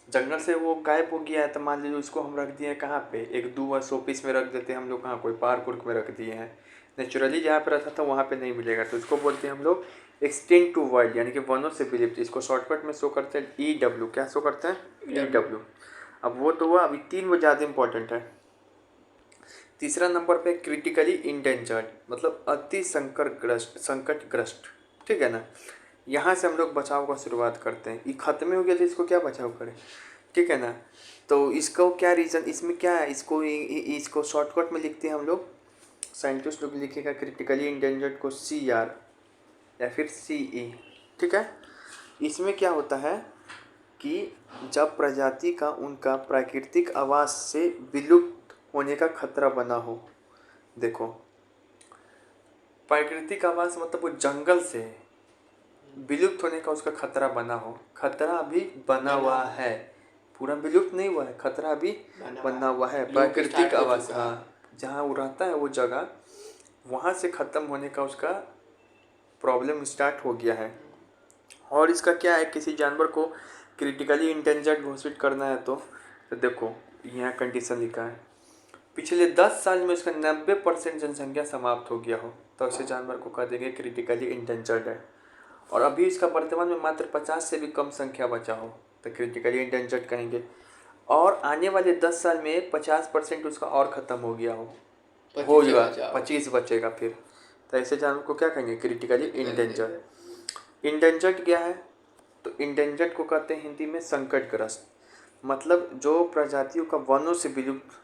जंगल से वो गायब हो गया है, तो मान लीजिए उसको हम रख दिए हैं कहाँ पे, एक 2 शो पीस में रख देते हैं हम लोग, कहाँ कोई पार्क उर्क में रख दिए हैं, नेचुरली जहाँ पे रहता था वहाँ पे नहीं मिलेगा, तो उसको बोलते हैं हम लोग एक्सटिंक्ट टू वाइल्ड, यानी कि वनों से विलुप्त। इसको शॉर्टकट में शो करते हैं EW, क्या शो करते हैं? EW। अब वो तो हुआ, अभी 3 वो ज़्यादा इंपॉर्टेंट है। तीसरा नंबर पे क्रिटिकली इंडेंजर्ड, मतलब अति संकटग्रस्त, ठीक है ना। यहाँ से हम लोग बचाव का शुरुआत करते हैं। ये खत्म हो गया तो इसको क्या बचाव करें, ठीक है ना। तो इसको क्या रीज़न, इसमें क्या है, इसको शॉर्टकट में लिखते हैं हम लोग, साइंटिस्ट लोग लिखेगा क्रिटिकली इंडेंजर्ड को CR या फिर CE, ठीक है। इसमें क्या होता है कि जब प्रजाति का उनका प्राकृतिक आवास से विलुप्त होने का खतरा बना हो। देखो, प्राकृतिक आवास मतलब वो जंगल से विलुप्त होने का उसका खतरा बना हो। खतरा अभी बना हुआ है, पूरा विलुप्त नहीं हुआ है, खतरा अभी बना हुआ है। प्राकृतिक आवास, हाँ, जहाँ वो रहता है वो जगह, वहाँ से ख़त्म होने का उसका प्रॉब्लम स्टार्ट हो गया है। और इसका क्या है, किसी जानवर को क्रिटिकली इंडेंजर्ड घोषित करना है तो देखो यहाँ कंडीशन लिखा है, पिछले 10 साल में उसका 90% जनसंख्या समाप्त हो गया हो, तो ऐसे जानवर को कह देंगे क्रिटिकली इंडेंजर्ड है। और अभी इसका वर्तमान में मात्र 50 से भी कम संख्या बचा हो तो क्रिटिकली इंडेंजर्ड कहेंगे। और आने वाले 10 साल में 50% उसका और ख़त्म हो गया होगा, 25 बचेगा फिर, तो ऐसे जानवर को क्या कहेंगे? Critically endangered. इंडेंजर्ड क्या है? तो इंडेंजर्ड को कहते हैं हिंदी में संकटग्रस्त, मतलब जो प्रजातियों का वनों से विलुप्त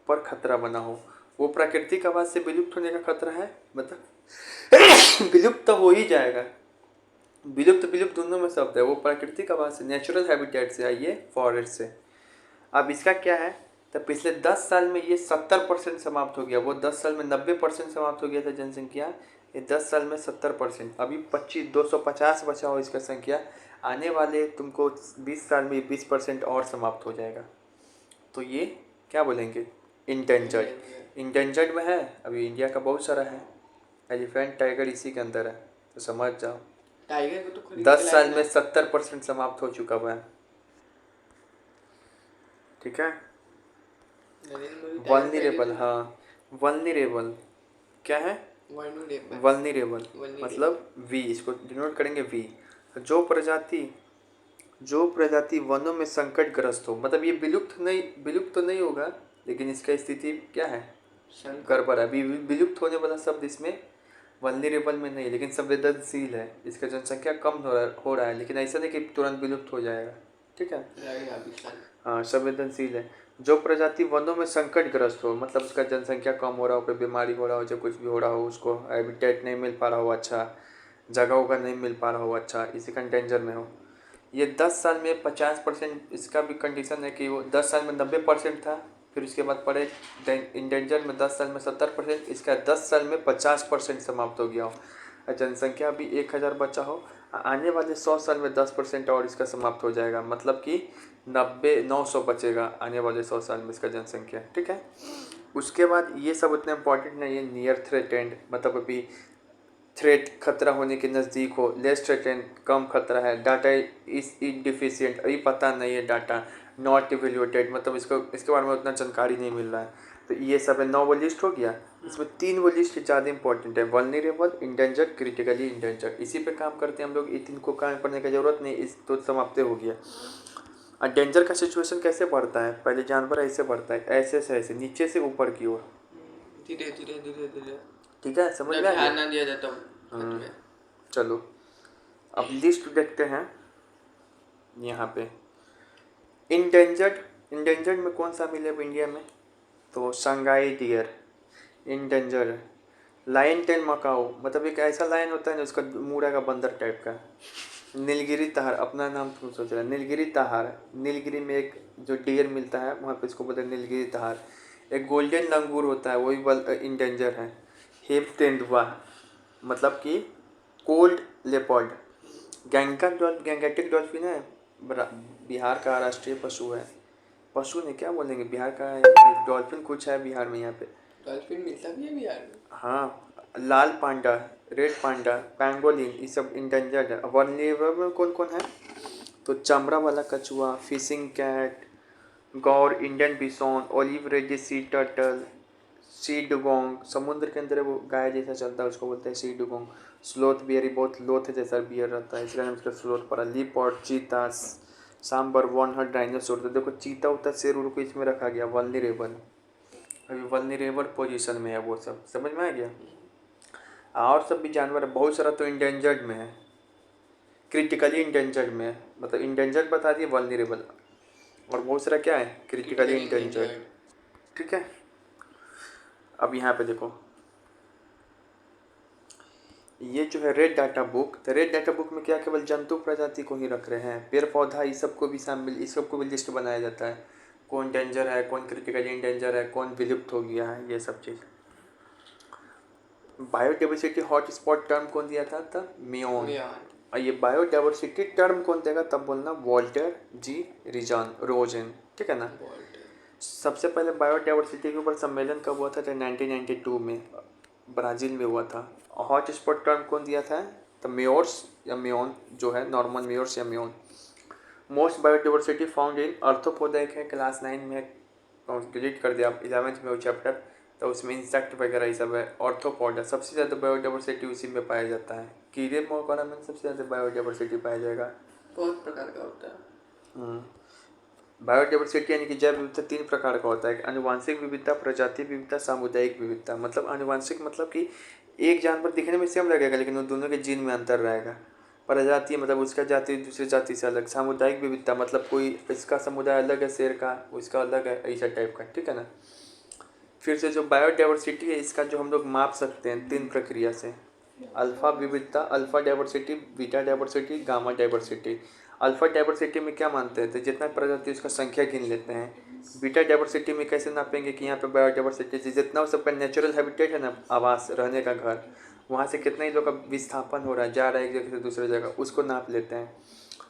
पर खतरा बना हो। वो प्राकृतिक आवास से विलुप्त होने का खतरा है, मतलब विलुप्त तो हो ही जाएगा, विलुप्त दोनों में शब्द है। वो प्राकृतिक आवास से, नेचुरल हैबिटेट से, आइए फॉरेस्ट से। अब इसका क्या है, तो पिछले 10 साल में ये 70% समाप्त हो गया। वो 10 साल में 90% समाप्त हो गया था जनसंख्या, ये 10 साल में 70%, अभी 250 बचा हो इसका संख्या, आने वाले तुमको 20 साल में 20% और समाप्त हो जाएगा। तो ये क्या बोलेंगे? इंडेंजर्ड में है। अभी इंडिया का बहुत सारा है, एलिफेंट टाइगर इसी के अंदर है, तो समझ जाओ टाइगर को तो 10 साल में 70% समाप्त हो चुका हुआ है, ठीक है। वल्नरेबल, हाँ, वल्नरेबल क्या है? वल्नरेबल मतलब वी, इसको डिनोट करेंगे वी। जो प्रजाति वनों में संकटग्रस्त हो, मतलब ये विलुप्त तो नहीं होगा, लेकिन इसका स्थिति क्या है? गड़बड़ है। अभी विलुप्त होने वाला शब्द इसमें वल्नरेबल में नहीं, लेकिन संवेदनशील है। इसका जनसंख्या कम हो रहा है, लेकिन ऐसा नहीं कि तुरंत विलुप्त हो जाएगा, ठीक है। हाँ, संवेदनशील है। जो प्रजाति वनों में संकटग्रस्त हो, मतलब उसका जनसंख्या कम हो रहा हो, कोई बीमारी हो रहा हो, जब कुछ भी हो रहा हो, उसको हैबिटेट नहीं मिल पा रहा हो अच्छा, जगह होगा नहीं मिल पा रहा हो, अच्छा इसी का डेंजर में हो। ये 10 साल में 50%, इसका भी कंडीशन है कि वो 10 साल में 90% था, फिर उसके बाद पड़े इंडेंजर में 10 साल में 70%, इसका 10 साल में 50% समाप्त हो गया हो। जनसंख्या अभी 1000 बचा हो, आने वाले 100 साल में 10% और इसका समाप्त हो जाएगा, मतलब कि 900 बचेगा आने वाले 100 साल में इसका जनसंख्या, ठीक है। उसके बाद ये सब उतना इम्पोर्टेंट नहीं है, नियर थ्रेटेंड मतलब अभी थ्रेट खतरा होने के नज़दीक हो, लेस थ्रेटेंड कम खतरा है, डाटा इज इनडिफिशियंट अभी पता नहीं है, डाटा नॉट इवेल्युएटेड मतलब इसके बारे में उतना जानकारी नहीं मिल रहा है। तो ये सब है, 9 वो लिस्ट हो गया, इसमें 3 वो लिस्ट ज़्यादा इंपॉर्टेंट है, वल्नरेबल, इंडेंजर, क्रिटिकली इंडेंजर। इसी पे काम करते हैं हम लोग, ये 3 को काम करने की ज़रूरत नहीं, इस तो समाप्त हो गया। और डेंजर का सिचुएशन कैसे बढ़ता है, पहले जानवर ऐसे बढ़ता है, ऐसे से ऐसे नीचे से ऊपर की ओर, धीरे धीरे धीरे धीरे, ठीक है, समझ में आ ध्यान गया। ना दिया जाता हूँ। चलो अब लिस्ट देखते हैं यहाँ पे। इंडेंजर्ड में कौन सा मिले अब इंडिया में, तो Sangai deer endanger, lion tail macaque मतलब एक ऐसा लायन होता है ना उसका मूड़ा का बंदर टाइप का, नीलगिरी ताहार अपना नाम तुम सोच रहे हैं, नीलगिरी ताहार, नीलगिरी में एक जो डियर मिलता है वहाँ पे इसको बोलते हैं नीलगिरी ताहार। एक गोल्डन लंगूर होता है वही इंडेंजर है। हेप तेंदुआ मतलब कि कोल्ड लेपर्ड, गैंगेटिक डॉल्फिन है, बिहार का राष्ट्रीय पशु है, पशु नहीं क्या बोलेंगे, बिहार का डॉल्फिन कुछ है बिहार में यहाँ पे। डॉल्फिन मिलता भी है बिहार में? हाँ, लाल पांडा, रेड पांडा, पैंगोलिन ये सब इंडेंजर्ड है। वल्नरेबल में कौन कौन है, तो चमड़ा वाला कछुआ, fishing cat, gaur, Indian bison, olive ridley sea turtle, sea dugong समुद्र के अंदर वो गाय जैसा चलता है उसको बोलते हैं सी डुगोंग, स्लोथ बियर बहुत लोथ जैसा बियर रहता है इसका नाम इसका स्लोथ पड़ा, लीपर्ड, चीता, सांबर, वन हर्ड डायनासोर। तो देखो चीता उता शेर उर को इसमें रखा गया वल्नरेबल, अभी वल्नरेबल पोजीशन में है वो सब, समझ में आ गया। और सब भी जानवर है बहुत सारा तो इंडेंजर्ड में है, क्रिटिकली इंडेंजर्ड में है, मतलब इंडेंजर्ड बता दिए, वल्नरेबल और बहुत सारा क्या है क्रिटिकली इंडेंजर्ड, ठीक है। अब यहाँ पे देखो ये जो है रेड डाटा बुक, तो रेड डाटा बुक में क्या केवल जंतु प्रजाति को ही रख रहे हैं, पेड़ पौधा इस सबको भी शामिल, इस सबको भी लिस्ट बनाया जाता है, कौन डेंजर है, कौन क्रिटिकली इंडेंजर है, कौन विलुप्त हो गया है, ये सब चीज़। बायोडाइवर्सिटी हॉट स्पॉट टर्म कौन दिया था तब, मियोन। और ये बायोडाइवर्सिटी टर्म कौन देगा तब बोलना वॉल्टर जी रोजन, ठीक है ना। सबसे पहले बायोडाइवर्सिटी के ऊपर सम्मेलन कब हुआ था, तो 1992 में ब्राज़ील में हुआ था। हॉट स्पॉट टर्म कौन दिया था, तो मेयोर्स या मियोन जो है, नॉर्मन मेयोर्स या मियोन। Most biodiversity found in arthropoda एक है, क्लास 9 में डिलीट कर दिया आप, 11th में वो चैप्टर, तो उसमें इंसेक्ट वगैरह ये सब है। ऑर्थोपोडा सबसे ज़्यादा बायोडाइवर्सिटी उसी में पाया जाता है, कीड़े मकोड़ा में सबसे ज़्यादा बायोडाइवर्सिटी पाया जाएगा। बहुत प्रकार का होता है। बायोडाइवर्सिटी यानी कि जैव विविधता 3 प्रकार का होता है, आनुवांशिक विविधता, प्रजाति विविधता, सामुदायिक विविधता। मतलब आनुवांशिक मतलब कि एक जानवर दिखने में सेम लगेगा लेकिन उन दोनों के जीन में अंतर रहेगा। प्रजाति मतलब उसका जाति दूसरी जाति से अलग। सामुदायिक विविधता मतलब कोई इसका समुदाय अलग है शेर का, उसका अलग है, ऐसा टाइप का, ठीक है ना। फिर से जो बायोडाइवर्सिटी है इसका जो हम लोग माप सकते हैं 3 प्रक्रिया से, अल्फा विविधता, alpha diversity, beta diversity, gamma diversity. Alpha diversity में क्या मानते हैं, तो जितना प्रजाति उसका संख्या गिन लेते हैं। बीटा डाइवर्सिटी में कैसे नापेंगे कि यहाँ पे बायोडाइवर्सिटी जितना उस सबका नेचुरल हैबिटेट है ना, आवास रहने का घर, वहाँ से कितना ही लोग का विस्थापन हो रहा है, जा रहा है एक जगह से दूसरी जगह, उसको नाप लेते हैं।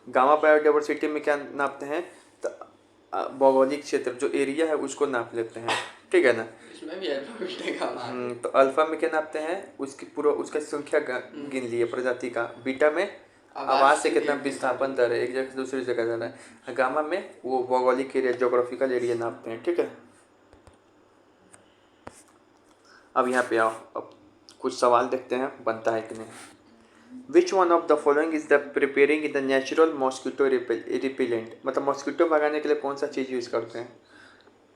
गामा बायोडाइवर्सिटी में क्या नापते हैं, तो भौगोलिक क्षेत्र जो एरिया है उसको नाप लेते हैं, ठीक है ना। इसमें भी अल्फा बीटा गामा। तो अल्फा में क्या नापते हैं, उसकी पूरा उसका संख्या गिन लिए प्रजाति का। बीटा में आवाज से कितना विस्थापन दर है, एक जगह से दूसरी जगह जा रहा है। गामा में वो भौगोलिक एरिया, जोग्राफिकल एरिया नापते हैं, ठीक है। अब यहाँ पे आओ, अब कुछ सवाल देखते हैं बनता है कि नहीं। Which one of the following is the preparing in the natural mosquito repellent, मतलब मॉस्किटो भगाने के लिए कौन सा चीज़ यूज़ करते हैं।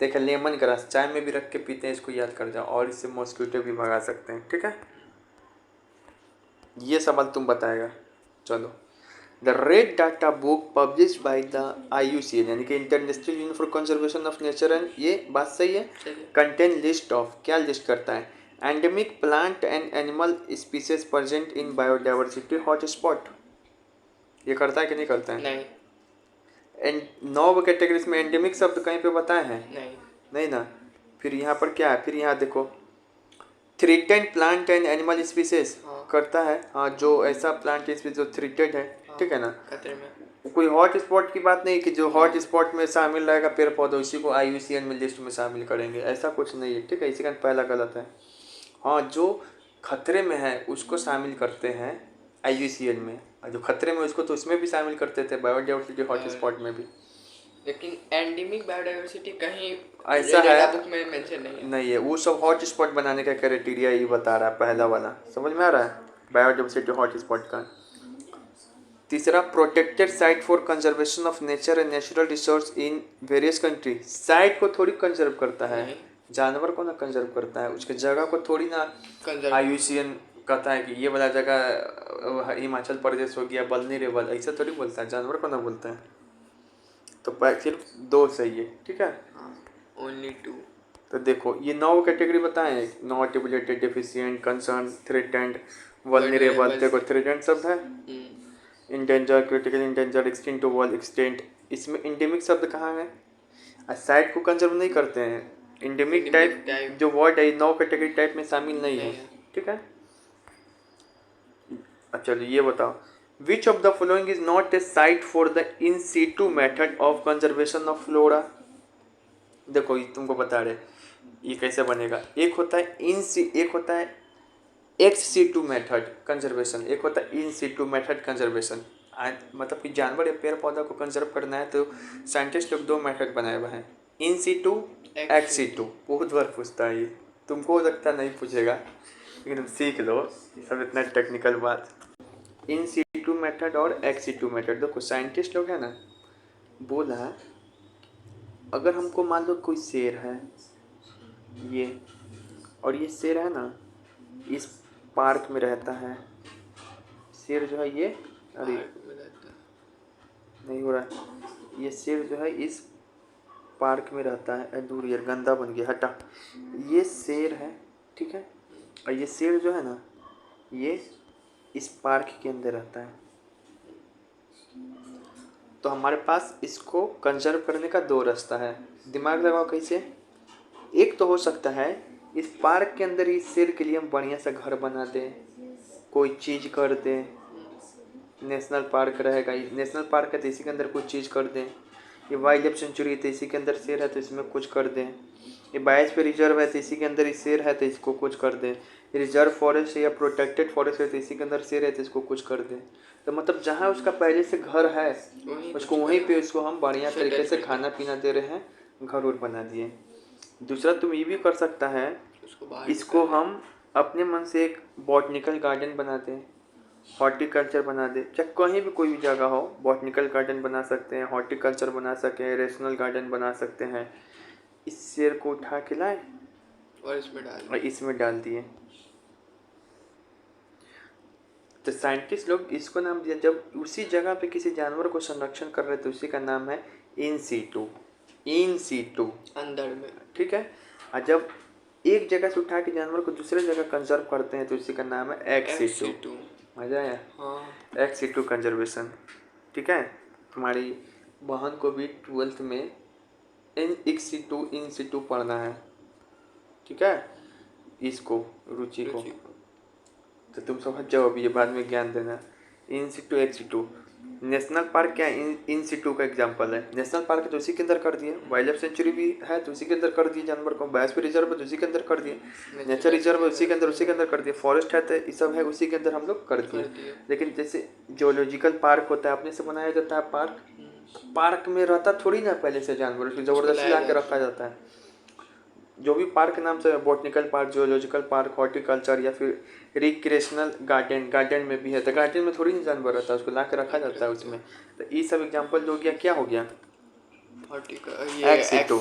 देखा लेमन ग्रास चाय में भी रख के पीते हैं, इसको याद कर जाओ, और इससे मॉस्किटो भी भगा सकते हैं, ठीक है। ये सवाल तुम बताएगा। चलो, the red data book publish by the IUCN यानी कि international union for conservation of nature and, ये बात सही है, कंटेन लिस्ट ऑफ, क्या लिस्ट करता है, endemic plant and animal species present in biodiversity hotspot, ये करता है कि नहीं करता है? नहीं एंड 9 कैटेगरीज में एंडेमिक शब्द कहीं पे बताए हैं? नहीं नहीं ना। फिर यहाँ पर क्या है, फिर यहाँ देखो threatened plant and animal species हाँ। करता है, हाँ, जो ऐसा प्लांट स्पीसीज जो थ्रेटेड है, हाँ, ठीक है ना। खतरे में। कोई हॉट स्पॉट की बात नहीं कि जो हॉट स्पॉट में शामिल रहेगा पेड़ पौधा उसी को IUCN में लिस्ट में शामिल करेंगे, ऐसा कुछ नहीं है, ठीक है। इसी का पहला गलत है। हाँ, जो खतरे में है उसको शामिल करते हैं IUCN में, और जो खतरे में उसको तो उसमें भी शामिल करते थे बायोडाइवर्सिटी हॉट स्पॉट में भी। लेकिन एंडेमिक बायोडाइवर्सिटी कहीं ऐसा डेटा है बुक में मेंशन नहीं है। नहीं है, वो सब हॉट स्पॉट बनाने का क्राइटेरिया ये बता रहा है, पहला वाला समझ में आ रहा है, बायोडाइवर्सिटी हॉट स्पॉट का। तीसरा, protected site for conservation of nature and natural resource in various country, site को थोड़ी कंजर्व करता है, नहीं। जानवर को ना कंजर्व करता है, उसके जगह को थोड़ी ना कंजर्व IUCN कहता है कि ये वाला जगह हिमाचल प्रदेश हो गया वल्नरेबल, ऐसा थोड़ी बोलता है, जानवर को ना बोलता है। तो सिर्फ 2 सही है, ठीक है। ओनली 2। तो देखो ये 9 कैटेगरी बताए हैं, not evaluated, deficient, concern, threatened, vulnerable. देखो थ्रेटेंड शब्द है, endangered, critical endangered, extinct to world extant. इसमें इंडेमिक शब्द कहाँ है? साइट को कंजर्व नहीं करते हैं। इंडेमिक टाइप जो वर्ड है 9 कैटेगरी टाइप में शामिल नहीं है, ठीक है। अच्छा ये बताओ, which of the following is not a site for the in situ method of conservation of flora. देखो ये तुमको बता रहे ये कैसे बनेगा। एक होता है एक होता है एक्स सीटू मेथड कंजर्वेशन, एक होता है इन सीटू मेथड कंजर्वेशन। मतलब कि जानवर या पेड़ पौधा को कंजर्व करना है तो साइंटिस्ट लोग 2 मेथड बनाए हुए हैं, इन सीटू, एक्स सीटू। बहुत बार पूछता है ये, तुमको लगता नहीं पूछेगा लेकिन तुम सीख लो, ये सब इतना टेक्निकल बात। इन सीटू मेथड और एक्स सीटू मेथड। देखो साइंटिस्ट लोग है ना, बोला अगर हमको मान लो कोई शेर है ये, और ये शेर है ना इस पार्क में रहता है, शेर जो है ये, अरे नहीं हो रहा है, ये शेर जो है इस पार्क में रहता है, दूर यार गंदा बन गया हटा, ये शेर है, ठीक है। और ये शेर जो है ना ये इस पार्क के अंदर रहता है, तो हमारे पास इसको कंजर्व करने का 2 रास्ता है। दिमाग लगाओ कैसे। एक तो हो सकता है इस पार्क के अंदर इस शेर के लिए हम बढ़िया सा घर बना दें, कोई चीज़ कर दें, नेशनल पार्क रहेगा, नेशनल पार्क है तो इसी के अंदर कुछ चीज़ कर दें। ये वाइल्ड लाइफ सेंचुरी है तो इसी के अंदर शेर है तो इसमें कुछ कर दें। ये बायोस्फीयर रिजर्व है तो इसी के अंदर शेर है तो इसको कुछ कर दें। रिजर्व फॉरेस्ट है या प्रोटेक्टेड फॉरेस्ट है तो इसी के अंदर शेर है तो इसको कुछ कर दें। तो मतलब जहाँ उसका पहले से घर है उसको वहीं पे उसको हम बढ़िया तरीके से खाना पीना दे रहे हैं, घर और बना दिए। दूसरा तुम ये भी कर सकता है, इसको हम अपने मन से एक बॉटनिकल गार्डन बना दें, हॉर्टिकल्चर बना दे, चाहे कहीं भी कोई भी जगह हो बॉटनिकल गार्डन बना सकते हैं, हॉर्टिकल्चर बना सकते हैं, रेशनल गार्डन बना सकते हैं। इस शेर को उठा के लाए और इसमें डाल दिए। तो साइंटिस्ट लोग इसको नाम दिया, जब उसी जगह पे किसी जानवर को संरक्षण कर रहे थे उसी का नाम है इन सीटू, इन सीटू अंदर में, ठीक है। और जब एक जगह से उठा के जानवर को दूसरे जगह कंजर्व करते हैं तो उसी का नाम है एक्स सीटू। मजा आया? हाँ। एक्स सीटू कंजर्वेशन, ठीक है। तुम्हारी बहन को भी 12th में इन सीटू पढ़ना है, ठीक है, इसको रुचि को। तो तुम समझ जाओ अभी, ये बाद में ज्ञान देना। In situ ex situ. National park क्या है? इन सीटू का एग्जांपल है। नेशनल पार्क है तो उसी के अंदर कर दिए, वाइल्ड लाइफ सेंचुरी भी है तो उसी के अंदर कर दिए जानवर को, बायोस्फीयर रिजर्व है तो उसी के अंदर कर दिए, नेचर रिजर्व है उसी के अंदर कर दिए, फॉरेस्ट है तो ये सब है उसी के अंदर हम लोग कर दिए। लेकिन जैसे जियोलॉजिकल पार्क होता है अपने से बनाया जाता है पार्क, पार्क में रहता थोड़ी ना पहले से जानवर, उसको ज़बरदस्ती ला के रखा जाता है। जो भी पार्क नाम से, botanical park, geological park, horticulture या फिर रिक्रिएशनल गार्डन, गार्डन में भी है तो गार्डन में थोड़ी ना जानवर रहता है, उसको ला के रखा जाता है उसमें। तो ये सब एग्जांपल हो गया, क्या हो गया? एक्स-सीटू।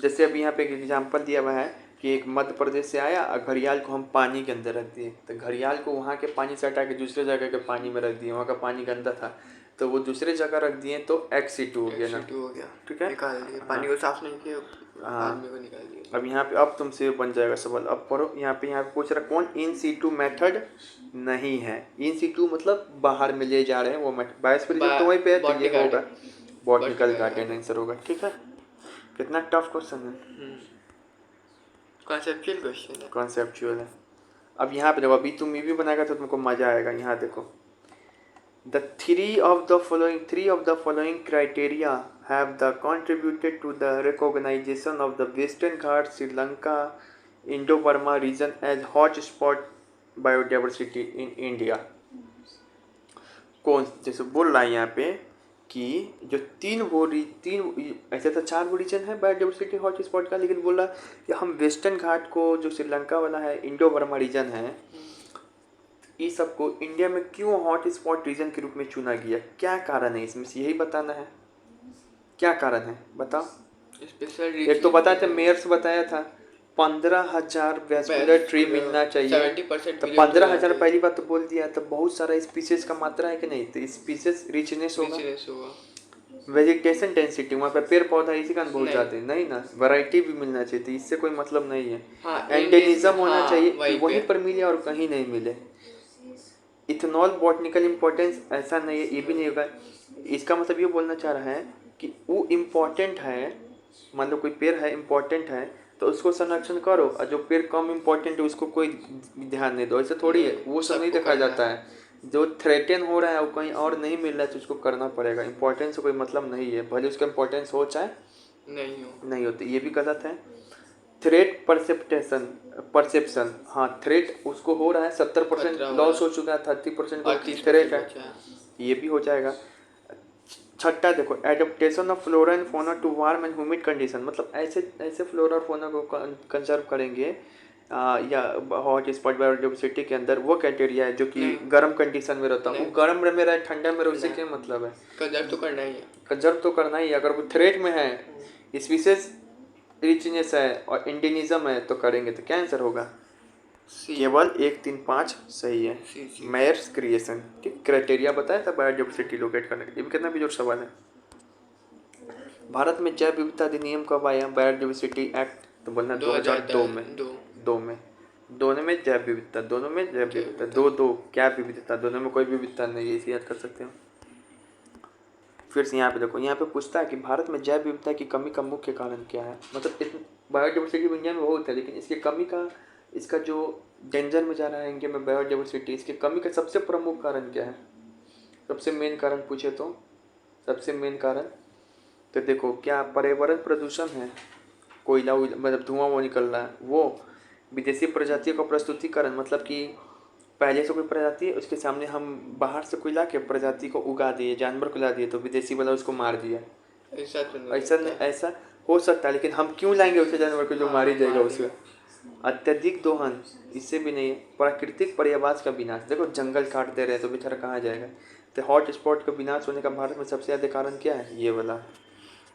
जैसे अभी यहाँ पे एक एग्जांपल दिया हुआ है कि एक मध्य प्रदेश से आया और घड़ियाल को हम पानी के अंदर रख दिए, तो घड़ियाल को वहाँ के पानी से हटा के दूसरे जगह के पानी में रख दिए, वहाँ का पानी गंदा था, तो वो दूसरे जगह रख दिए तो XC2 हो गया ना। XC2 हो गया, ठीक है, निकाल दिए, पानी को साफ नहीं किया, आदमी को निकाल दिया। अब यहाँ पे अब तुमसे बन जाएगा सवाल। अब पढ़ो, यहाँ पे पूछ रहा कौन इन सीटू मेथड नहीं है। इन सीटू मतलब बाहर में ले जा रहे हैं वो मेथड। बायोस्फीयर तो वहीं पे है, तो ये होगा बॉटनिकल गार्डन आंसर होगा। ठीक है, कितना टफ क्वेश्चन है, कॉन्सेप्चुअल क्वेश्चन है। कॉन्सेप्चुअल है। अब यहाँ पे देखो, अभी तुम ये भी बनाएगा तो तुमको मजा आएगा। यहाँ देखो, the three of the following criteria have the contributed to the recognition of the Western Ghats, Sri Lanka, Indo-Burma region as hot spot biodiversity in India। कौन, जैसे बोल रहा है यहाँ पे कि जो तीन ऐसे तो 4 रीजन है बायोडाइवर्सिटी हॉट स्पॉट का, लेकिन बोल रहा कि हम वेस्टर्न घाट को, जो श्रीलंका वाला है, इंडो बर्मा रीजन है, इस सबको इंडिया में क्यों हॉट स्पॉट रीजन के रूप में चुना गया, क्या कारण है इसमें से, यही बताना है। क्या कारण है बताओ। स्पेशल एक तो बताया था, मेयर्स बताया था 15,000 वेस्कुलर ट्री मिलना चाहिए, 70% तो 15,000 पहली बात तो बोल दिया। तो बहुत सारा स्पीसीज का मात्रा है कि नहीं, तो स्पीसीज रिचनेस होगा, वेजिटेशन डेंसिटी, वहाँ पे पेड़ पौधा इसी कारण बहुत जाते हैं नहीं ना, वैरायटी भी मिलना चाहिए, तो इससे कोई मतलब नहीं है। एंडेनिज्म होना चाहिए कि वहीं पर मिले और कहीं नहीं मिले। इथेनॉल बॉटनिकल इम्पोर्टेंस ऐसा नहीं है, ये भी नहीं होगा। इसका मतलब ये बोलना चाह रहा है कि वो इम्पोर्टेंट है, मान लो कोई पेड़ है इम्पोर्टेंट है तो उसको संरक्षण करो, और जो पेड़ कम इम्पोर्टेंट है उसको कोई ध्यान नहीं दो, ऐसा थोड़ी है, वो सब नहीं देखा जाता है। जो थ्रेटन हो रहा है वो कहीं और नहीं मिल रहा है तो उसको करना पड़ेगा। इम्पोर्टेंस से कोई मतलब नहीं है, भले उसका इम्पोर्टेंस हो चाहे नहीं होती, ये भी गलत है। थ्रेट परसेप्शन, हाँ थ्रेट उसको हो रहा है, 70% लॉस हो चुका है, 30% थ्रेट है, ये भी हो जाएगा। छठा देखो, adaptation of flora and fauna to warm and humid condition, मतलब ऐसे फ्लोरा और फोना को कंजर्व करेंगे या हॉट स्पॉट बायोडाइवर्सिटी के अंदर वो क्राइटेरिया है जो कि गर्म कंडीशन में रहता है, वो गर्म में रहे ठंडा में रहे, उससे क्या मतलब है, कंजर्व तो करना ही है। अगर वो थ्रेट में है, स्पीसीज रिचनेस है और इंडिनिज्म है तो करेंगे, तो क्या आंसर होगा, केवल 1, 3, 5 सही है। मेयर्स क्रिएशन, ठीक, क्राइटेरिया बताया था बायोडाइवर्सिटी लोकेट करने के लिए। कितना भी जोर सवाल है। भारत में जैव विविधता अधिनियम कब आया, बायोडाइवर्सिटी एक्ट, तो बोलना 2002 में, दोनों में जैव विविधता, दो क्या विविधता, दोनों में कोई विविधता नहीं है, इसे याद कर सकते हो। फिर से यहाँ पे देखो, यहाँ पे पूछता है कि भारत में जैव विविधता की कमी का मुख्य कारण क्या है, मतलब बायोडाइवर्सिटी इंडिया में बहुत है, लेकिन इसकी कमी का, इसका जो डेंजर में जा रहा है इंडिया में बायोडाइवर्सिटी, इसकी कमी का सबसे प्रमुख कारण क्या है, सबसे मेन कारण पूछे तो, सबसे मेन कारण तो देखो, क्या पर्यावरण प्रदूषण है, कोयला मतलब धुआं वो निकल रहा है, वो विदेशी प्रजातियों का प्रस्तुतिकरण, मतलब कि पहले से कोई प्रजाति है उसके सामने हम बाहर से कोई ला के प्रजाति को उगा दिए, जानवर को ला दिए, तो विदेशी वाला उसको मार दिया, ऐसा हो सकता है, लेकिन हम क्यों लाएंगे उसे जानवर को जो मार ही जाएगा उसे। अत्यधिक दोहन, इससे भी नहीं है। प्राकृतिक पर्यावास का विनाश, देखो जंगल काट दे रहे हैं तो बेचारा कहाँ जाएगा। तो हॉट स्पॉट का विनाश होने का भारत में सबसे ज़्यादा कारण क्या है, ये वाला,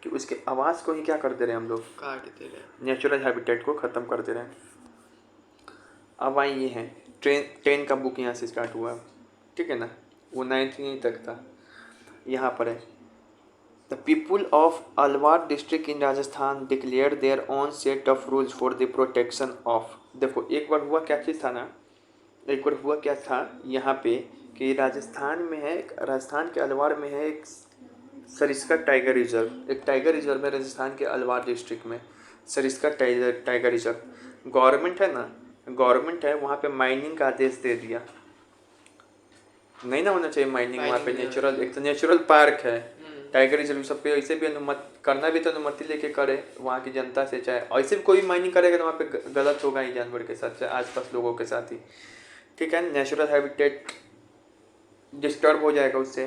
कि उसके आवास को ही क्या कर दे रहे हैं हम लोग, काट दे रहे हैं, नेचुरल हैबिटेट को ख़त्म कर दे रहे हैं। अब आई ये है ट्रेन का बुक यहाँ से स्टार्ट हुआ, ठीक है ना, वो 9th तक था। यहाँ पर है, the people of Alwar district in Rajasthan declare their own set of rules for the protection of. देखो एक बार हुआ क्या चीज़ था ना, एक बार हुआ क्या था यहाँ पे कि राजस्थान में है, राजस्थान के अलवार में है एक सरिस्का टाइगर रिजर्व, एक टाइगर रिजर्व है राजस्थान के अलवार डिस्ट्रिक्ट में, सरिस्का टाइगर रिजर्व। गवर्नमेंट है ना, गवर्नमेंट है वहाँ पे माइनिंग का आदेश दे दिया, नहीं ना होना चाहिए माइनिंग वहाँ पे, नेचुरल, एक तो नेचुरल पार्क है, टाइगर रिजर्व, सब पे ऐसे भी अनुमति करना भी तो अनुमति लेके करे वहाँ की जनता से, चाहे ऐसे भी कोई माइनिंग करेगा तो वहाँ पे गलत होगा ही जानवर के साथ, चाहे आसपास लोगों के साथ ही, ठीक है, नेचुरल हैबिटेट डिस्टर्ब हो जाएगा उससे।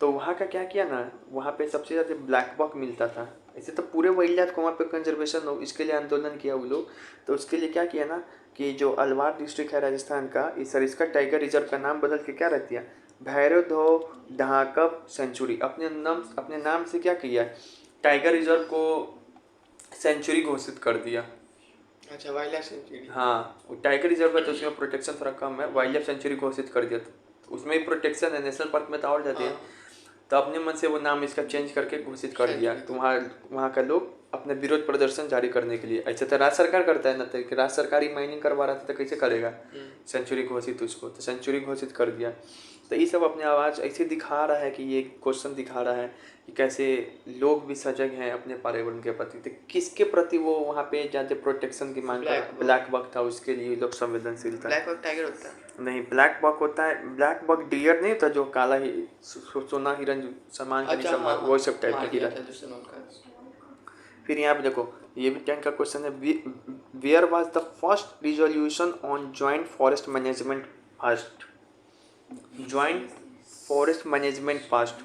तो वहाँ का क्या किया ना, वहाँ पे सबसे ज़्यादा ब्लैक बक मिलता था, ऐसे तो पूरे वाइल्ड लाइफ को वहाँ पे कंजर्वेशन हो, इसके लिए आंदोलन किया वो लोग। तो उसके लिए क्या किया ना कि जो अलवार डिस्ट्रिक्ट है राजस्थान का, इस सरिस्का टाइगर रिजर्व का नाम बदल के क्या रख दिया, भैरवधो ढाकब सेंचुरी, अपने नाम से क्या किया, टाइगर रिजर्व को सेंचुरी घोषित कर दिया। अच्छा, वाइल्ड लाइफ सेंचुरी, हाँ, वो टाइगर रिजर्व है तो उसमें प्रोटेक्शन थोड़ा कम है, वाइल्ड लाइफ सेंचुरी घोषित कर दिया, तो उसमें भी प्रोटेक्शन है, नेशनल पार्क में तो और जाती है। तो अपने मन से वो नाम इसका चेंज करके घोषित कर दिया। तो वहाँ का लोग अपने विरोध प्रदर्शन जारी करने के लिए, ऐसे तो राज्य सरकार करता है ना, तो कि राज्य सरकार ही माइनिंग करवा रहा था तो कैसे करेगा सेंचुरी घोषित उसको, तो सेंचुरी घोषित कर दिया। तो ये सब अपने आवाज़ ऐसे दिखा रहा है कि ये क्वेश्चन दिखा रहा है कि कैसे लोग भी सजग हैं अपने पर्यावरण के प्रति। तो किसके प्रति वो वहाँ पे ज़्यादा प्रोटेक्शन की मांग कर, ब्लैक बक था, उसके लिए लोग संवेदनशील था। ब्लैक बक टाइगर होता है? नहीं, ब्लैक बक होता है, ब्लैक बक डियर नहीं होता जो काला ही सोना हिरन सामान के अच्छा, हाँ, वो सब टाइप का दिया हिरन। था जिसने उनका। फिर यहाँ पे देखो, ये भी 10 का क्वेश्चन है, where was the first resolution on joint forest management passed. Joint forest management passed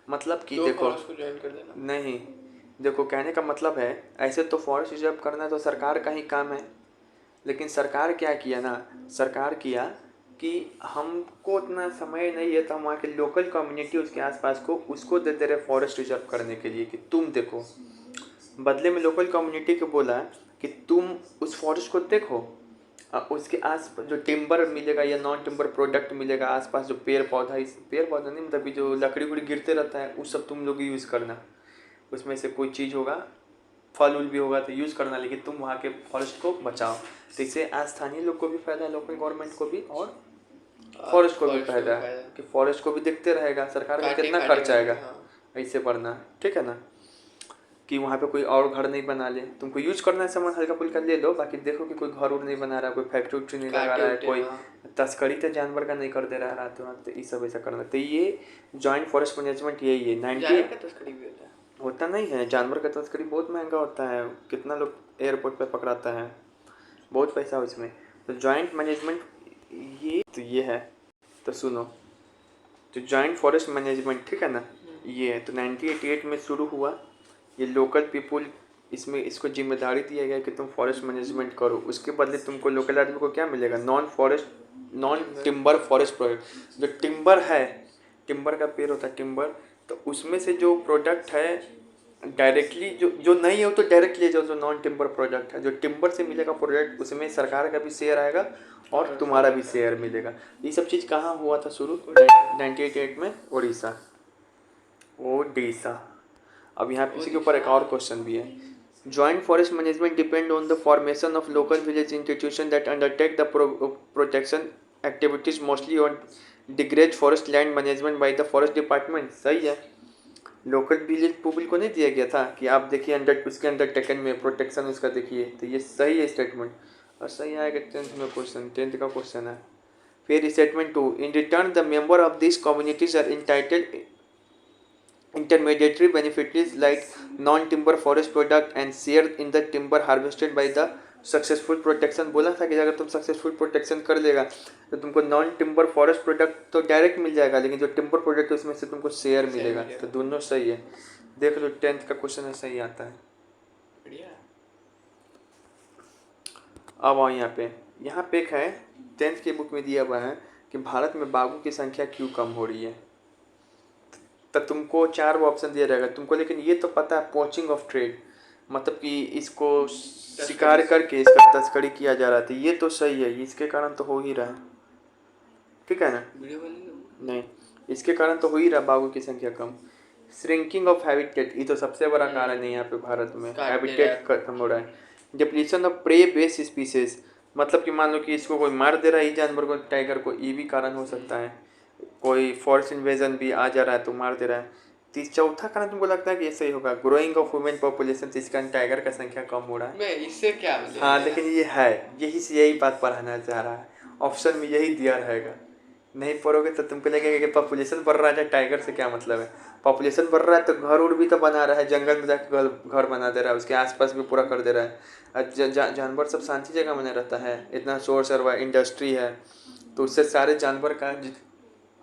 मतलब कि देखो, उसको ज्वाइन कर देना। नहीं देखो, कहने का मतलब है ऐसे तो फॉरेस्ट रिजर्व करना तो सरकार का ही काम है, लेकिन सरकार क्या किया ना, सरकार किया कि हमको उतना समय नहीं है, तो हम वहाँ के लोकल कम्युनिटी उसके आसपास को उसको दे दे रहे फॉरेस्ट रिजर्व करने के लिए कि तुम देखो। बदले में लोकल कम्युनिटी को बोला कि तुम उस फॉरेस्ट को देखो, उसके आस जो टिम्बर मिलेगा या नॉन टिम्बर प्रोडक्ट मिलेगा आसपास, जो पेड़ पौधा, इस पेड़ पौधा नहीं मतलब जो लकड़ी उकड़ी गिरते रहता है, उस सब तुम लोग यूज़ करना, उसमें से कोई चीज़ होगा, फल उल भी होगा तो यूज़ करना, लेकिन तुम वहाँ के फॉरेस्ट को बचाओ। तो इससे आज स्थानीय लोग को भी फायदा है, लोकल गवर्नमेंट को भी, और फॉरेस्ट को भी फायदा है कि फॉरेस्ट को भी देखते रहेगा, सरकार का कितना खर्च आएगा ऐसे बढ़ना, ठीक है ना, कि वहाँ पे कोई और घर नहीं बना ले। तुमको यूज करना है सामान हल्का फुल्का ले लो, बाकी देखो कि कोई घर उर नहीं बना रहा है, कोई फैक्ट्री उक्ट्री नहीं लगा रहा है, कोई तस्करी तो जानवर का नहीं कर दे रहा है रातों रात, तो ये सब ऐसा करना। तो ये जॉइंट फॉरेस्ट मैनेजमेंट यही है। 90 तस्करी भी होता है? होता नहीं है, जानवर का तस्करी बहुत महंगा होता है, कितना लोग एयरपोर्ट पे पकड़ाता है, बहुत पैसा है उसमें। तो जॉइंट मैनेजमेंट ये है, तो सुनो, तो जॉइंट फॉरेस्ट मैनेजमेंट, ठीक है ना, ये है। तो 1988 में शुरू हुआ, ये लोकल पीपुल इसमें इसको जिम्मेदारी दिया गया कि तुम फॉरेस्ट मैनेजमेंट करो, उसके बदले तुमको लोकल आदमी को क्या मिलेगा, नॉन टिम्बर फॉरेस्ट प्रोडक्ट। जो टिम्बर है, टिम्बर का पेड़ होता है टिम्बर, तो उसमें से जो प्रोडक्ट है डायरेक्टली जो नहीं है वो तो डायरेक्ट ले जाओ, जो नॉन टिम्बर प्रोडक्ट है, जो टिम्बर से मिलेगा प्रोडक्ट, उसमें सरकार का भी शेयर आएगा और तुम्हारा भी शेयर मिलेगा। ये सब चीज़ कहाँ हुआ था शुरू? 1988 में ओडिशा। अब यहाँ पे इसी के ऊपर एक और क्वेश्चन भी है। Joint forest management depend on the formation of local village institution that undertake the protection activities mostly on degraded forest land management by the forest department. सही है, लोकल विलेज पीपल को नहीं दिया गया था कि आप देखिए उसके अंडरटेकन में प्रोटेक्शन उसका देखिए, तो ये सही है स्टेटमेंट, और सही आएगा 10th में क्वेश्चन, 10th का क्वेश्चन है। फिर statement 2, in return the member of this communities are entitled intermediary benefits like non-timber forest product and share in the timber harvested by the successful protection. बोला था कि अगर तुम सक्सेसफुल प्रोटेक्शन कर लेगा तो तुमको नॉन टिम्बर फॉरेस्ट प्रोडक्ट तो डायरेक्ट मिल जाएगा, लेकिन जो टिम्बर प्रोडक्ट है उसमें से तुमको शेयर मिलेगा। तो दोनों सही है, देख लो 10th का क्वेश्चन है, सही आता है। अब आओ यहाँ पे एक है 10th के बुक में दिया हुआ है कि भारत में बाघों की संख्या क्यों कम हो रही है। तो तुमको 4 ऑप्शन दिया जाएगा तुमको, लेकिन ये तो पता है पोचिंग ऑफ ट्रेड, मतलब कि इसको शिकार करके इसका तस्करी किया जा रहा था, ये तो सही है, इसके कारण तो हो ही रहा है, ठीक है ना। नहीं, इसके कारण तो हो ही रहा बाघों की संख्या कम। श्रिंकिंग ऑफ हैबिटेट, ये तो सबसे बड़ा कारण है यहाँ पे भारत में, हैबिटेट खत्म हो रहा है। Depletion of prey base species, मतलब कि मान लो कि इसको कोई मार दे रहा है, जानवर को, टाइगर को, ये भी कारण हो सकता है। कोई फॉरेस्ट इन्वेजन भी आ जा रहा है तो मार दे रहा है। चौथा कारण तुमको लगता है कि ऐसे ही होगा, ग्रोइंग ऑफ वुमेन पॉपुलेशन, इस कारण टाइगर का संख्या कम हो रहा है। इससे क्या हाँ, लेकिन ये है, यही बात पढ़ाना चाह रहा है, ऑप्शन में यही दिया रहेगा। नहीं पढ़ोगे तो तुमको लगेगा कि पॉपुलेशन बढ़ रहा है, टाइगर से क्या मतलब है। पॉपुलेशन बढ़ रहा है तो घर उड़ भी तो बना रहा है, जंगल में जाकर घर बना दे रहा है, उसके आसपास भी पूरा कर दे रहा है। जानवर सब शांति जगह बना रहता है, इतना शोर शराबा इंडस्ट्री है, तो उससे सारे जानवर का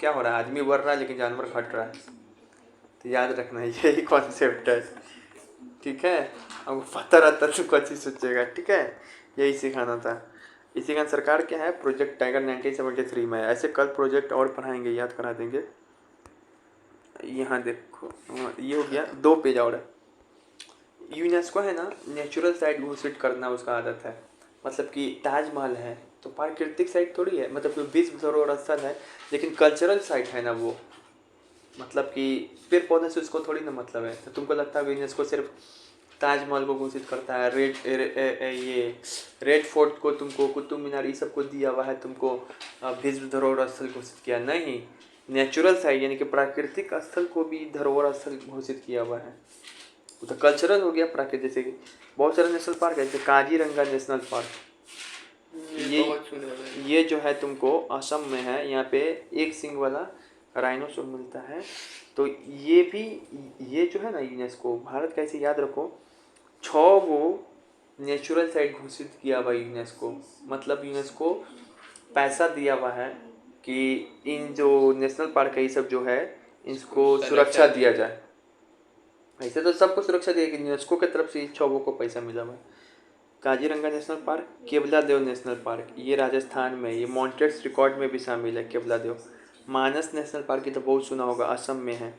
क्या हो रहा है, आदमी बढ़ रहा है लेकिन जानवर घट रहा है। तो याद रखना यही कॉन्सेप्ट है, ठीक है। अब पता रहता तो कुछ ही सोचेगा, ठीक है, यही सिखाना था। इसी कारण सरकार क्या है, प्रोजेक्ट टाइगर 1973 में है। ऐसे कल प्रोजेक्ट और पढ़ाएंगे, याद करा देंगे। यहाँ देखो, ये हो गया, 2 पेज और है। यूनेस्को है ना, नेचुरल साइट घोषित करना उसका आदत है, मतलब कि ताजमहल है तो प्राकृतिक साइट थोड़ी है, मतलब कि विश्व धरोहर स्थल है, लेकिन कल्चरल साइट है ना वो, मतलब कि पेड़ पौधे से उसको थोड़ी ना मतलब है। तो तुमको लगता है यूनेस्को सिर्फ ताजमहल को घोषित करता है, ये रेड फोर्ट को तुमको, कुतुब मीनार, ये सब को दिया हुआ है तुमको विश्व धरोहर स्थल घोषित किया? नहीं, नेचुरल साइड यानी कि प्राकृतिक स्थल को भी धरोहर स्थल घोषित किया हुआ है। वो तो कल्चरल हो गया प्राकृतिक, जैसे कि बहुत सारे नेशनल पार्क है, जैसे काजीरंगा नेशनल पार्क। ये जो है तुमको असम में है। यहाँ पे एक सिंग वाला राइनोसोर मिलता है। तो ये भी, ये जो है ना यूनेस्को, भारत का ऐसे याद रखो 6 वो नेचुरल साइट घोषित किया हुआ यूनेस्को। मतलब यूनेस्को पैसा दिया हुआ है कि इन जो नेशनल पार्क है ये सब जो है इसको सुरक्षा दिया जाए। ऐसे तो सबको सुरक्षा दिया, कि यूनेस्को की तरफ से 6 को पैसा मिला हुआ है। काजीरंगा नेशनल पार्क, केवला देव नेशनल पार्क, ये राजस्थान में, ये मॉन्ट्रेस रिकॉर्ड में भी शामिल है केवला देव। मानस नेशनल पार्क, ये तो बहुत सुना होगा, असम में है।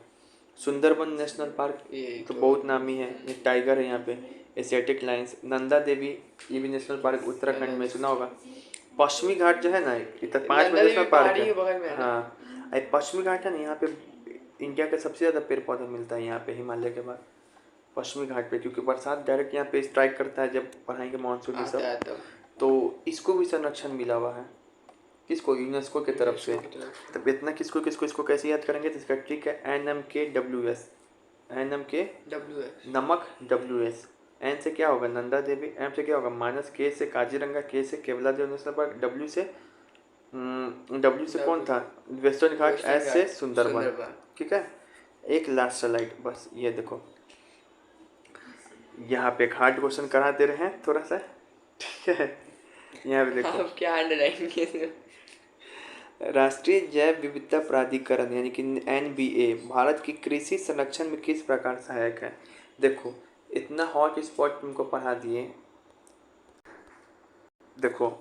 सुंदरबन नेशनल पार्क तो बहुत नामी है, ये टाइगर है यहाँ पे, एशियाटिक लाइन्स। नंदा देवी, ये भी नेशनल पार्क उत्तराखंड में, सुना होगा। पश्चिमी घाट जो है ना, ये तो 5 नेशनल पार्क है। हाँ, पश्चिमी घाट है ना, यहाँ पे इंडिया का सबसे ज़्यादा पेड़ पौधा मिलता है यहाँ पे, हिमालय के बाद पश्चिमी घाट पे, क्योंकि बरसात डायरेक्ट यहाँ पे स्ट्राइक करता है जब पढ़ाएंगे मानसून ये सब। तो इसको भी संरक्षण मिला हुआ है, किसको? यूनेस्को की तरफ से। तब इतना किसको किसको, इसको कैसे याद करेंगे? तो इसका ट्रिक है NMKWS। नमक, WS। एन से क्या होगा? नंदा देवी। एम से क्या होगा? मानस। के से काजीरंगा। के से केवला देव नेशनल पार्क। W से कौन था? वेस्टर्न घाट। एस से सुंदरबन। ठीक है, एक लास्ट स्लाइड बस, ये देखो यहाँ पे एक हार्ड क्वेश्चन करा दे रहे हैं थोड़ा सा, ठीक है। यहाँ पे देखो, आप क्या अंडरलाइन किए? राष्ट्रीय जैव विविधता प्राधिकरण यानी कि NBA भारत की कृषि संरक्षण में किस प्रकार सहायक है? देखो, इतना हॉट स्पॉट तुमको पढ़ा दिए। देखो,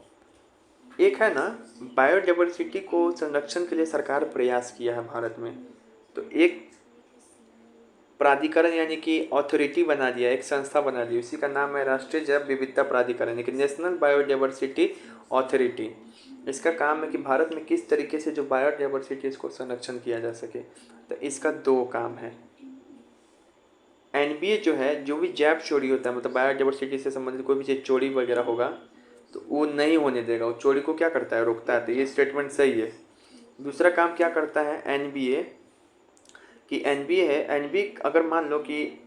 एक है ना, बायोडाइवर्सिटी को संरक्षण के लिए सरकार प्रयास किया है भारत में। तो एक प्राधिकरण यानी कि अथॉरिटी बना दिया, एक संस्था बना दी, उसी का नाम है राष्ट्रीय जैव विविधता प्राधिकरण यानी कि नेशनल बायोडाइवर्सिटी अथॉरिटी। इसका काम है कि भारत में किस तरीके से जो बायोडाइवर्सिटी इसको संरक्षण किया जा सके। तो इसका 2 काम है। NBA जो है, जो भी जैव चोरी होता है, मतलब बायोडाइवर्सिटी से संबंधित कोई भी चीज़ चोरी वगैरह होगा तो वो नहीं होने देगा। वो चोरी को क्या करता है? रोकता है। तो ये स्टेटमेंट सही है। दूसरा काम क्या करता है NBA, कि NBA है, NBA अगर मान लो कि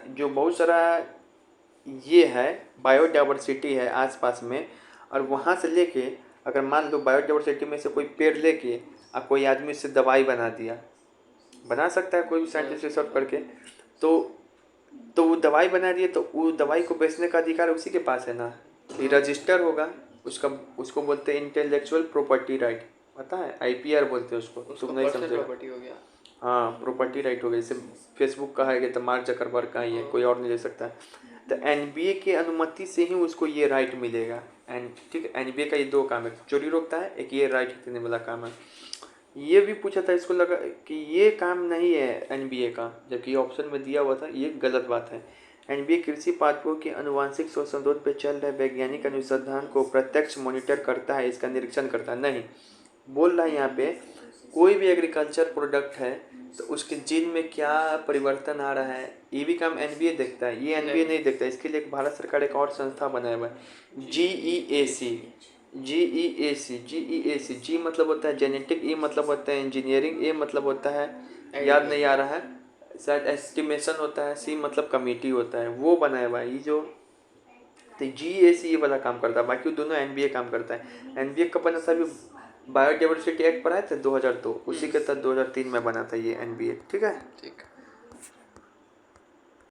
जो बहुत सारा ये है बायोडाइवर्सिटी है आसपास में, और वहाँ से लेके अगर मान लो बायोडाइवर्सिटी में से कोई पेड़ लेके और कोई आदमी उससे दवाई बना दिया, बना सकता है कोई भी साइंटिस्ट रिसर्च करके, तो वो दवाई बना दिए तो वो दवाई को बेचने का अधिकार उसी के पास है ना, ये रजिस्टर होगा उसका, उसको बोलते हैं इंटेलेक्चुअल प्रॉपर्टी राइट, पता है? IPR बोलते हैं उसको तुम नहीं समझे? हाँ, प्रॉपर्टी राइट हो गया। जैसे फेसबुक का है तो मार्क जकरबर्ग का ही है, कोई और नहीं ले सकता। तो NBA की अनुमति से ही उसको ये राइट मिलेगा। एंड ठीक है, NBA का ये 2 काम है, चोरी रोकता है, एक ये राइट देने वाला काम है। ये भी पूछा था, इसको लगा कि ये काम नहीं है NBA का, जबकि ऑप्शन में दिया हुआ था, ये गलत बात है। NBA कृषि पादपों के अनुवांशिक संशोधन पे चल रहे वैज्ञानिक अनुसंधान को प्रत्यक्ष मॉनिटर करता है, इसका निरीक्षण करता है। नहीं, बोल रहा है यहाँ पे कोई भी एग्रीकल्चर प्रोडक्ट है तो उसके जीन में क्या परिवर्तन आ रहा है, ये भी काम NBA देखता है, ये NBA नहीं देखता। इसके लिए भारत सरकार एक और संस्था बनाया हुआ है, GEAC। जी मतलब होता है जेनेटिक, E मतलब होता है इंजीनियरिंग, A मतलब होता है याद नहीं आ रहा है शायद एस्टिमेशन होता है, C मतलब कमेटी होता है, वो बनाया हुआ है ये जो। तो GEAC ये वाला काम करता है, बाकी दोनों NBA काम करता है। NBA कब बना था? अभी बायोडाइवर्सिटी एक्ट बनाए थे 2002, उसी के तहत 2003 में बना था ये NBA। ठीक है।